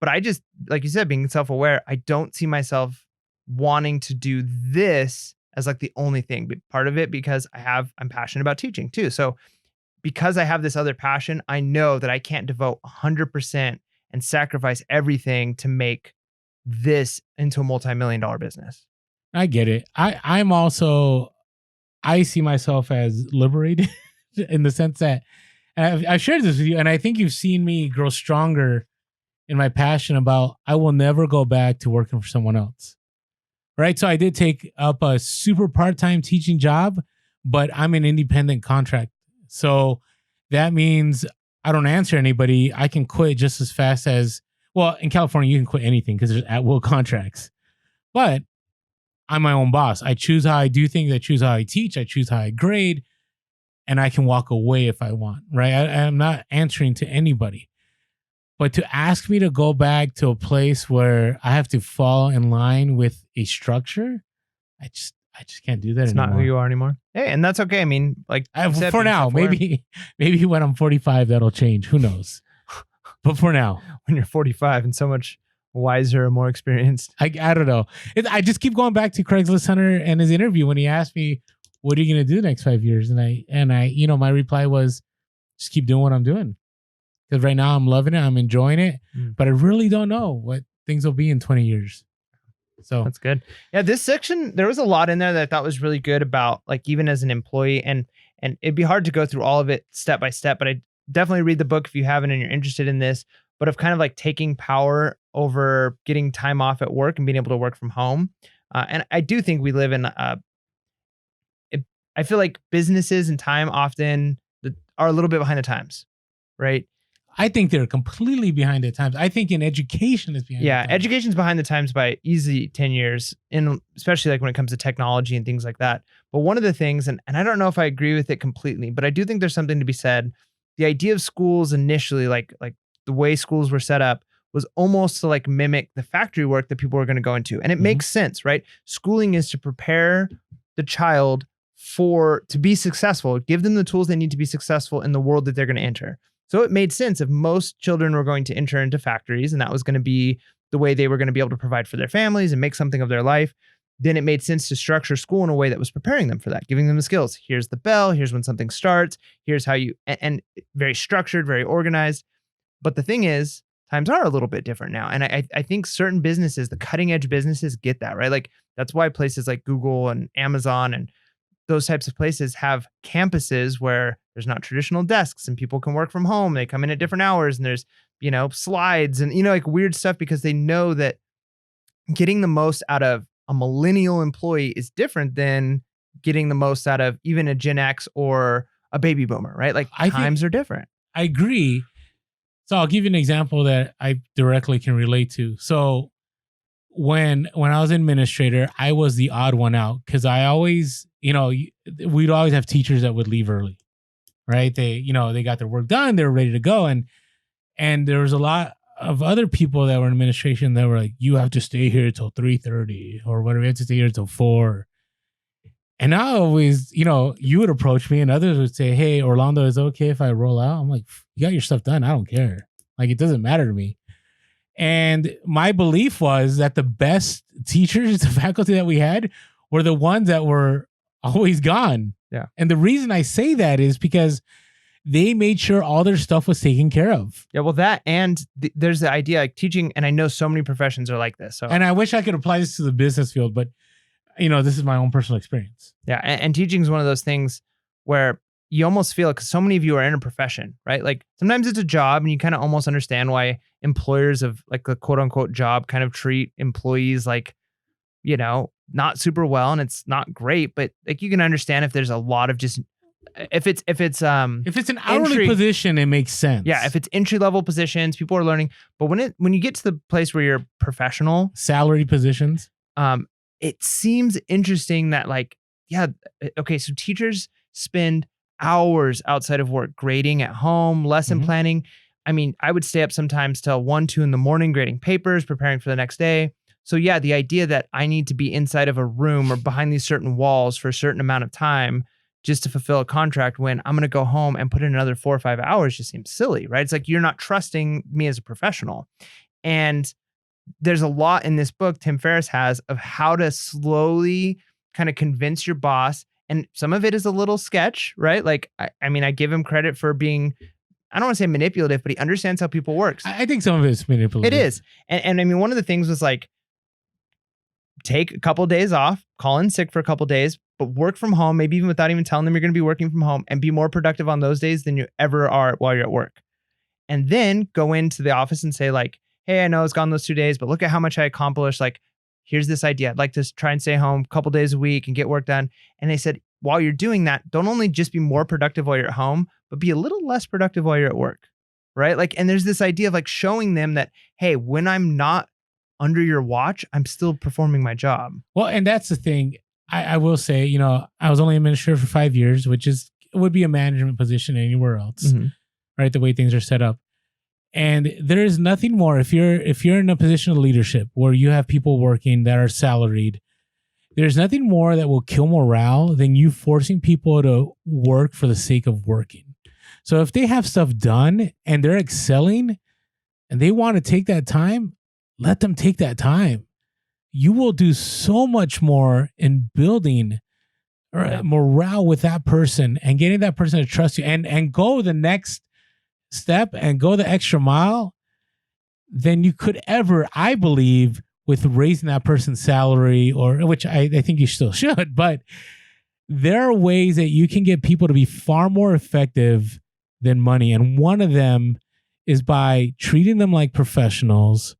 but I just, like you said, being self aware, I don't see myself wanting to do this as like the only thing. But part of it because I'm passionate about teaching too. So because I have this other passion, I know that I can't devote 100% and sacrifice everything to make this into a multi-million dollar business. I get it. I'm also, I see myself as liberated in the sense that, and I've shared this with you, and I think you've seen me grow stronger in my passion about I will never go back to working for someone else. Right. So I did take up a super part-time teaching job, but I'm an independent contract. So that means I don't answer anybody. I can quit just as fast as, well, in California, you can quit anything because there's at-will contracts. But I'm my own boss. I choose how I do things. I choose how I teach. I choose how I grade. And I can walk away if I want, right? I'm not answering to anybody. But to ask me to go back to a place where I have to fall in line with a structure, I just can't do that It's anymore. not who you are anymore. Hey, and that's okay. I mean, like you said, for being now, self-aware. maybe when I'm 45, that'll change. Who knows? But for now, when you're 45 and so much wiser and more experienced. I don't know. I just keep going back to Craigslist Hunter and his interview when he asked me, "What are you going to do the next 5 years?" And I, my reply was, "Just keep doing what I'm doing." Because right now I'm loving it, I'm enjoying it, but I really don't know what things will be in 20 years. So that's good. Yeah, this section, there was a lot in there that I thought was really good about, like, even as an employee, and it'd be hard to go through all of it step by step, but I definitely read the book if you haven't and you're interested in this, but of kind of like taking power over getting time off at work and being able to work from home. And I do think we live in, I feel like businesses and time often are a little bit behind the times, right? I think they're completely behind the times. I think in education is behind the times. Education's behind the times by easy 10 years, especially like when it comes to technology and things like that. But one of the things, and I don't know if I agree with it completely, but I do think there's something to be said. The idea of schools initially, like the way schools were set up, was almost to like mimic the factory work that people were going to go into. And it makes sense, right? Schooling is to prepare the child to be successful, give them the tools they need to be successful in the world that they're going to enter. So it made sense if most children were going to enter into factories and that was going to be the way they were going to be able to provide for their families and make something of their life, then it made sense to structure school in a way that was preparing them for that, giving them the skills. Here's the bell, here's when something starts, here's how you, and very structured, very organized. But the thing is, times are a little bit different now. And I think certain businesses, the cutting edge businesses get that, right? Like that's why places like Google and Amazon and those types of places have campuses where there's not traditional desks and people can work from home. They come in at different hours and there's, slides and, like weird stuff because they know that getting the most out of a millennial employee is different than getting the most out of even a Gen X or a baby boomer, right? Like times are different. I agree. So I'll give you an example that I directly can relate to. So when I was an administrator, I was the odd one out because I always, we'd always have teachers that would leave early, right? They got their work done, they were ready to go, and there was a lot of other people that were in administration that were like, you have to stay here till 3:30 or whatever, you have to stay here till 4. And I always, you would approach me and others would say, hey, Orlando, is it okay if I roll out? I'm like, you got your stuff done. I don't care. Like, it doesn't matter to me. And my belief was that the best teachers, the faculty that we had, were the ones that were always gone. Yeah. And the reason I say that is because they made sure all their stuff was taken care of. Yeah, well, that and there's the idea like teaching, and I know so many professions are like this. So, and I wish I could apply this to the business field, but this is my own personal experience. Yeah, and teaching is one of those things where you almost feel it because so many of you are in a profession, right? Like sometimes it's a job and you kind of almost understand why employers of like the quote unquote job kind of treat employees like, not super well and it's not great, but like you can understand if there's a lot of just If it's an hourly entry, position, it makes yeah, sense. if it's entry level positions, people are learning. But when you get to the place where you're professional, Salary positions. um, it seems interesting that like, yeah, okay, so teachers spend hours outside of work grading at home, lesson Mhm. planning. I mean, I would stay up sometimes till 1, 2 in the morning grading papers, preparing for the next day. So yeah, the idea that I need to be inside of a room or behind these certain walls for a certain amount of time just to fulfill a contract when I'm going to go home and put in another 4 or 5 hours just seems silly, right? It's like you're not trusting me as a professional. And there's a lot in this book Tim Ferriss has of how to slowly kind of convince your boss. And some of it is a little sketch, right? Like, I mean, I give him credit for being, I don't want to say manipulative, but he understands how people works. I think some of it's It manipulative. is. And I mean, one of the things was like, take a couple of days off, call in sick for a couple of days, but work from home, maybe even without even telling them you're going to be working from home and be more productive on those days than you ever are while you're at work. And then go into the office and say like, hey, I know it's gone those 2 days, but look at how much I accomplished. Like, here's this idea. I'd like to try and stay home a couple days a week and get work done. And they said, while you're doing that, don't only just be more productive while you're at home, but be a little less productive while you're at work. Right. Like, and there's this idea of like showing them that, hey, when I'm not under your watch, I'm still performing my job. Well, and that's the thing. I will say, I was only a administrator for 5 years, which would be a management position anywhere else, Mhm. right? The way things are set up. And there is nothing more if you're in a position of leadership where you have people working that are salaried. There's nothing more that will kill morale than you forcing people to work for the sake of working. So if they have stuff done and they're excelling and they want to take that time, let them take that time. You will do so much more in building morale with that person and getting that person to trust you and go the next step and go the extra mile than you could ever, I believe, with raising that person's salary, or which I think you still should. But there are ways that you can get people to be far more effective than money. And one of them is by treating them like professionals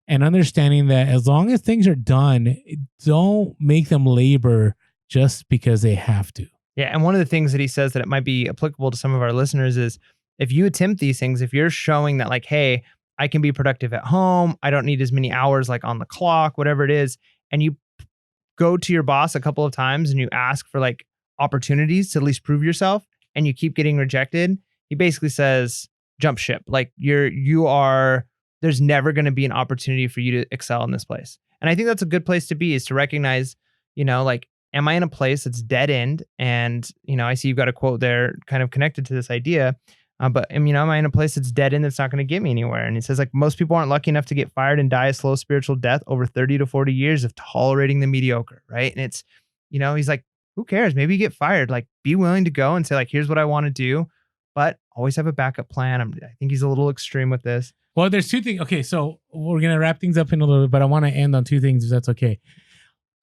and understanding that as long as things are done, don't make them labor just because they have to. Yeah. And one of the things that he says that it might be applicable to some of our listeners is if you attempt these things, if you're showing that, like, hey, I can be productive at home, I don't need as many hours like on the clock, whatever it is, and you go to your boss a couple of times and you ask for like opportunities to at least prove yourself and you keep getting rejected, he basically says, jump ship. Like there's never going to be an opportunity for you to excel in this place. And I think that's a good place to be, is to recognize, like, am I in a place that's dead end? And, I see you've got a quote there kind of connected to this idea. But am I in a place that's dead end that's not going to get me anywhere? And he says, like, most people aren't lucky enough to get fired and die a slow spiritual death over 30 to 40 years of tolerating the mediocre. Right. And it's, he's like, who cares? Maybe you get fired. Like, be willing to go and say, like, here's what I want to do, but always have a backup plan. I think he's a little extreme with this. Well, there's two things. Okay, so we're going to wrap things up in a little bit, but I want to end on two things, if that's okay.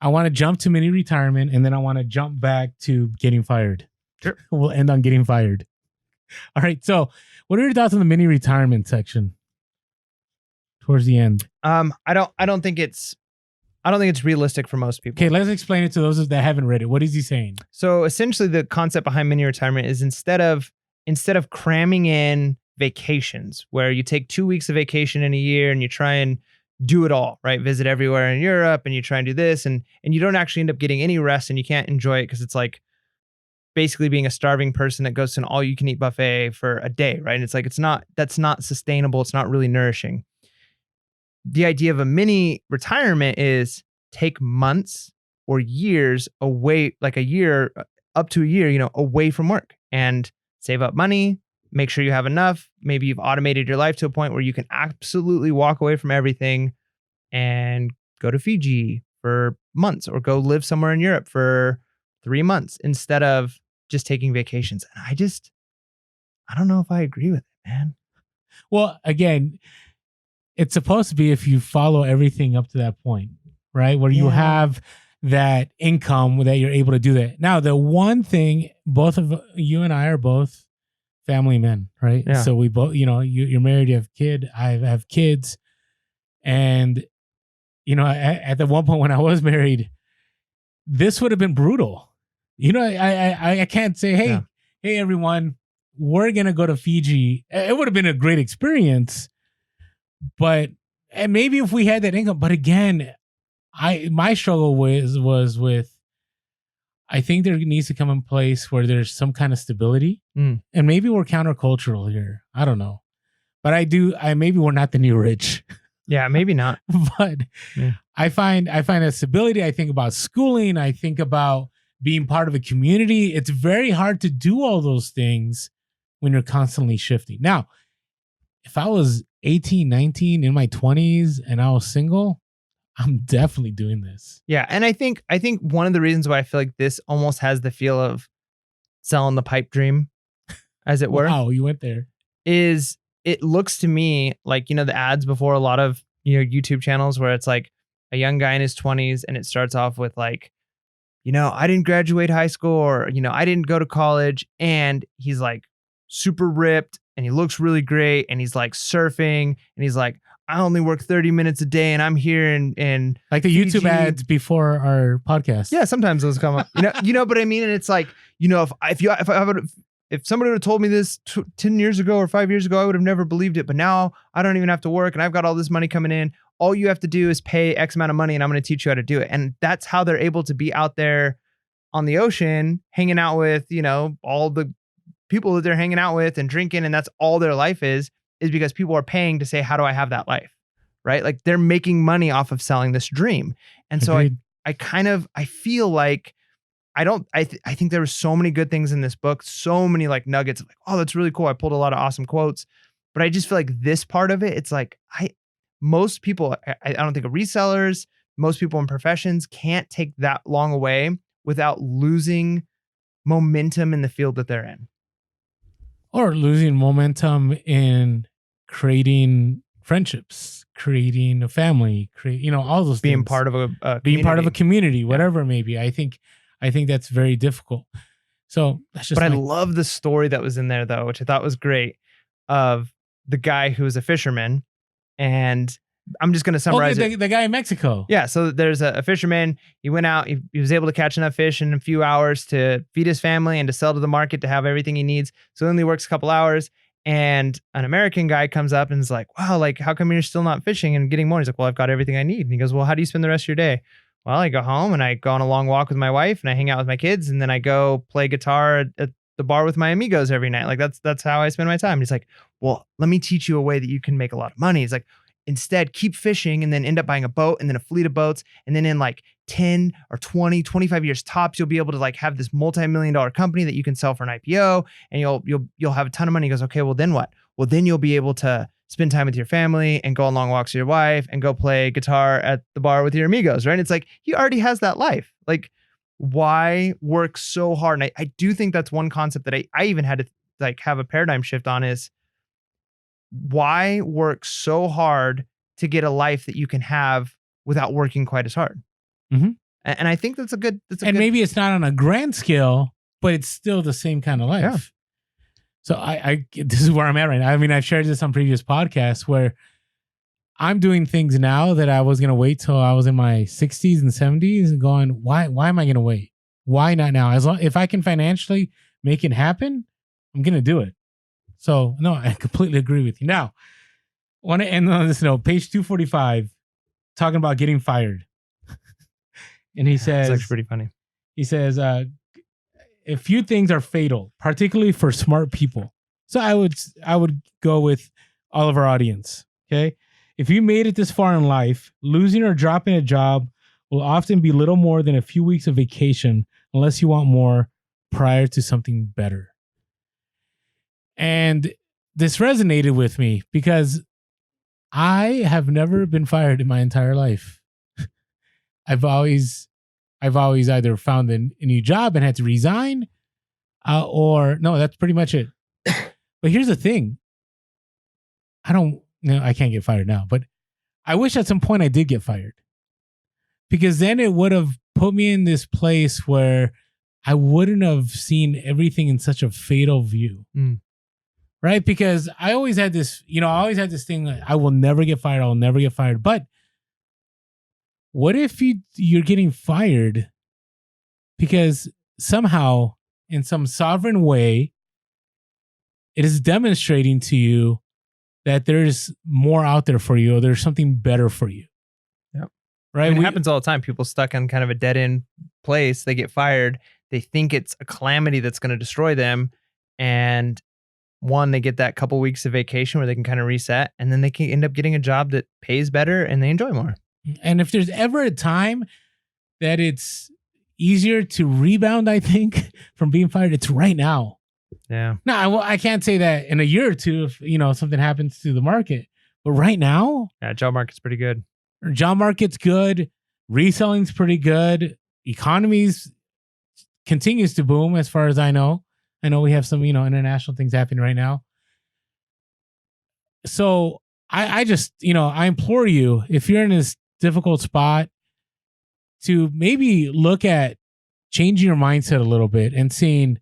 I want to jump to mini retirement, and then I want to jump back to getting fired. Sure. We'll end on getting fired. All right, so what are your thoughts on the mini retirement section towards the end? I don't think it's realistic for most people. Okay, let's explain it to those that haven't read it. What is he saying? So essentially the concept behind mini retirement is instead of cramming in vacations where you take 2 weeks of vacation in a year and you try and do it all, right? Visit everywhere in Europe and you try and do this and you don't actually end up getting any rest and you can't enjoy it because it's like basically being a starving person that goes to an all you can eat buffet for a day, right? And it's like, that's not sustainable. It's not really nourishing. The idea of a mini retirement is take months or years away, like a year, up to a year, away from work and save up money, make sure you have enough. Maybe you've automated your life to a point where you can absolutely walk away from everything and go to Fiji for months or go live somewhere in Europe for 3 months instead of just taking vacations. And I don't know if I agree with it, man. Well, again, it's supposed to be if you follow everything up to that point, right? Where you have that income that you're able to do that. Now, the one thing, both of you and I are both family men, right? Yeah. So we both, you're married, you have kid, I have kids, and at the one point when I was married, this would have been brutal. I can't say, hey, Yeah. hey everyone, we're gonna go to Fiji. It would have been a great experience, but and maybe if we had that income, but again, my struggle was with. I think there needs to come in place where there's some kind of stability, and maybe we're countercultural here. I don't know, but maybe we're not the new rich. Yeah, maybe not. But I find that stability. I think about schooling. I think about being part of a community. It's very hard to do all those things when you're constantly shifting. Now, if I was 18, 19, in my 20s, and I was single, I'm definitely doing this. Yeah, and I think one of the reasons why I feel like this almost has the feel of selling the pipe dream, as it were. Wow, you went there. Is it looks to me like, the ads before a lot of, YouTube channels where it's like a young guy in his 20s and it starts off with like, I didn't graduate high school, or, I didn't go to college, and he's like super ripped and he looks really great and he's like surfing and he's like, I only work 30 minutes a day and I'm here in like the Fiji. YouTube ads before our podcast. Yeah, sometimes those come up. But I mean, and it's like, if somebody would have told me this 10 years ago or 5 years ago, I would have never believed it. But now I don't even have to work and I've got all this money coming in. All you have to do is pay X amount of money and I'm going to teach you how to do it. And that's how they're able to be out there on the ocean, hanging out with, all the people that they're hanging out with and drinking. And that's all their life is because people are paying to say, how do I have that life? Right? Like they're making money off of selling this dream. And so I feel like I think there were so many good things in this book, so many like nuggets of like, oh, that's really cool. I pulled a lot of awesome quotes, but I just feel like this part of it, it's like most people, I don't think of resellers, most people in professions can't take that long away without losing momentum in the field that they're in. Or losing momentum in creating friendships, creating a family, all those being things. Part of being part of a community, whatever it may be. I think that's very difficult. So that's just. But I love the story that was in there though, which I thought was great, of the guy who was a fisherman, and I'm just going to summarize it. The guy in Mexico. Yeah. So there's a fisherman. He went out. He was able to catch enough fish in a few hours to feed his family and to sell to the market to have everything he needs. So he only works a couple hours. And an American guy comes up and is like, wow, like, how come you're still not fishing and getting more? He's like, well, I've got everything I need. And he goes, well, how do you spend the rest of your day? Well, I go home and I go on a long walk with my wife and I hang out with my kids. And then I go play guitar at the bar with my amigos every night. Like that's how I spend my time. And he's like, well, let me teach you a way that you can make a lot of money. He's like, instead, keep fishing and then end up buying a boat and then a fleet of boats. And then in like 10 or 20, 25 years tops, you'll be able to like have this multi-million-dollar company that you can sell for an IPO and you'll have a ton of money. He goes, okay, well then what? Well, then you'll be able to spend time with your family and go on long walks with your wife and go play guitar at the bar with your amigos, right? And it's like, he already has that life. Like, why work so hard? And I do think that's one concept that I even had to like have a paradigm shift on, is why work so hard to get a life that you can have without working quite as hard? Mm-hmm. And I think that's a good. Maybe it's not on a grand scale, but it's still the same kind of life. Yeah. So I this is where I'm at right now. I mean, I've shared this on previous podcasts where I'm doing things now that I was going to wait till I was in my 60s and 70s and going, why am I going to wait? Why not now? If I can financially make it happen, I'm going to do it. So no, I completely agree with you. Now, I want to end on this note, page 245, talking about getting fired. And he says, it's actually pretty funny. He says, a few things are fatal, particularly for smart people. So I would go with all of our audience. Okay. If you made it this far in life, losing or dropping a job will often be little more than a few weeks of vacation, unless you want more prior to something better. And this resonated with me because I have never been fired in my entire life. I've always either found a new job and had to resign, or no, that's pretty much it. But here's the thing. I can't get fired now, but I wish at some point I did get fired, because then it would have put me in this place where I wouldn't have seen everything in such a fatal view. Right? Because I always had this, thing, like, I will never get fired. I will never get fired. But what if you're getting fired because somehow, in some sovereign way, it is demonstrating to you that there's more out there for you, or there's something better for you. Yep. Right? It happens all the time. People stuck in kind of a dead end place, they get fired. They think it's a calamity that's going to destroy them. And they get that couple weeks of vacation where they can kind of reset, and then they can end up getting a job that pays better and they enjoy more. And if there's ever a time that it's easier to rebound, I think, from being fired, it's right now. Yeah. No, I can't say that in a year or two if, something happens to the market. But right now, job market's pretty good. Job market's good. Reselling's pretty good. Economies continues to boom as far as I know. I know we have some, international things happening right now. So I just, I implore you, if you're in this difficult spot, to maybe look at changing your mindset a little bit and seeing,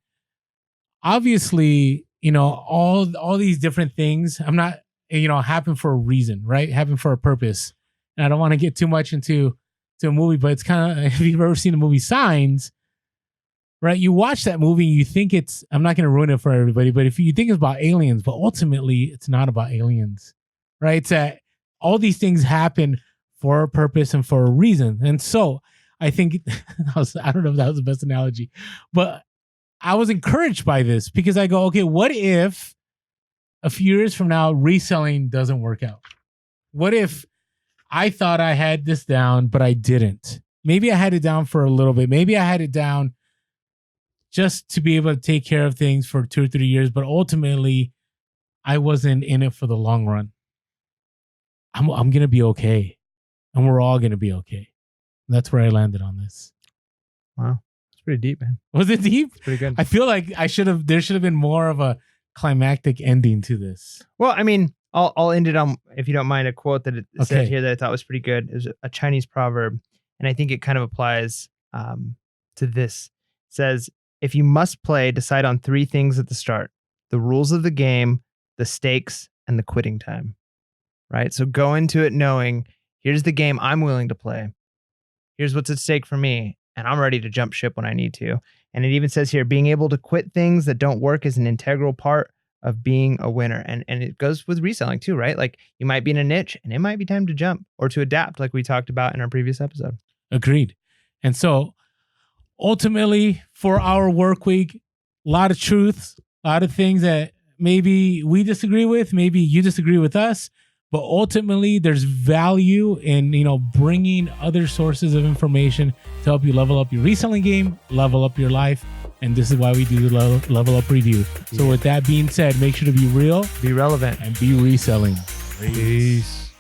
obviously, all these different things, I'm not, happen for a reason, right? Happen for a purpose. And I don't want to get too much into a movie, but it's kind of, if you've ever seen the movie Signs, right? You watch that movie and you think I'm not going to ruin it for everybody, but if you think it's about aliens, but ultimately it's not about aliens, right? It's that all these things happen for a purpose and for a reason. And so I think, I don't know if that was the best analogy, but I was encouraged by this because I go, okay, what if a few years from now, reselling doesn't work out? What if I thought I had this down, but I didn't? Maybe I had it down for a little bit. Maybe I had it down just to be able to take care of things for 2 or 3 years, but ultimately I wasn't in it for the long run. I'm going to be okay. And we're all going to be okay. And that's where I landed on this. Wow. It's pretty deep, man. Was it deep? It's pretty good. I feel like there should have been more of a climactic ending to this. Well, I mean, I'll end it on, if you don't mind, a quote that it said here that I thought was pretty good. It was a Chinese proverb, and I think it kind of applies to this. It says, if you must play, decide on 3 things at the start: the rules of the game, the stakes, and the quitting time. Right? So go into it knowing, here's the game I'm willing to play. Here's what's at stake for me, and I'm ready to jump ship when I need to. And it even says here, being able to quit things that don't work is an integral part of being a winner. And it goes with reselling too, right? Like, you might be in a niche and it might be time to jump or to adapt, like we talked about in our previous episode. Agreed. And so ultimately, for our work week, a lot of truths, a lot of things that maybe we disagree with, maybe you disagree with us, but ultimately there's value in, bringing other sources of information to help you level up your reselling game, level up your life. And this is why we do the level up review. So with that being said, make sure to be real, be relevant, and be reselling. Peace.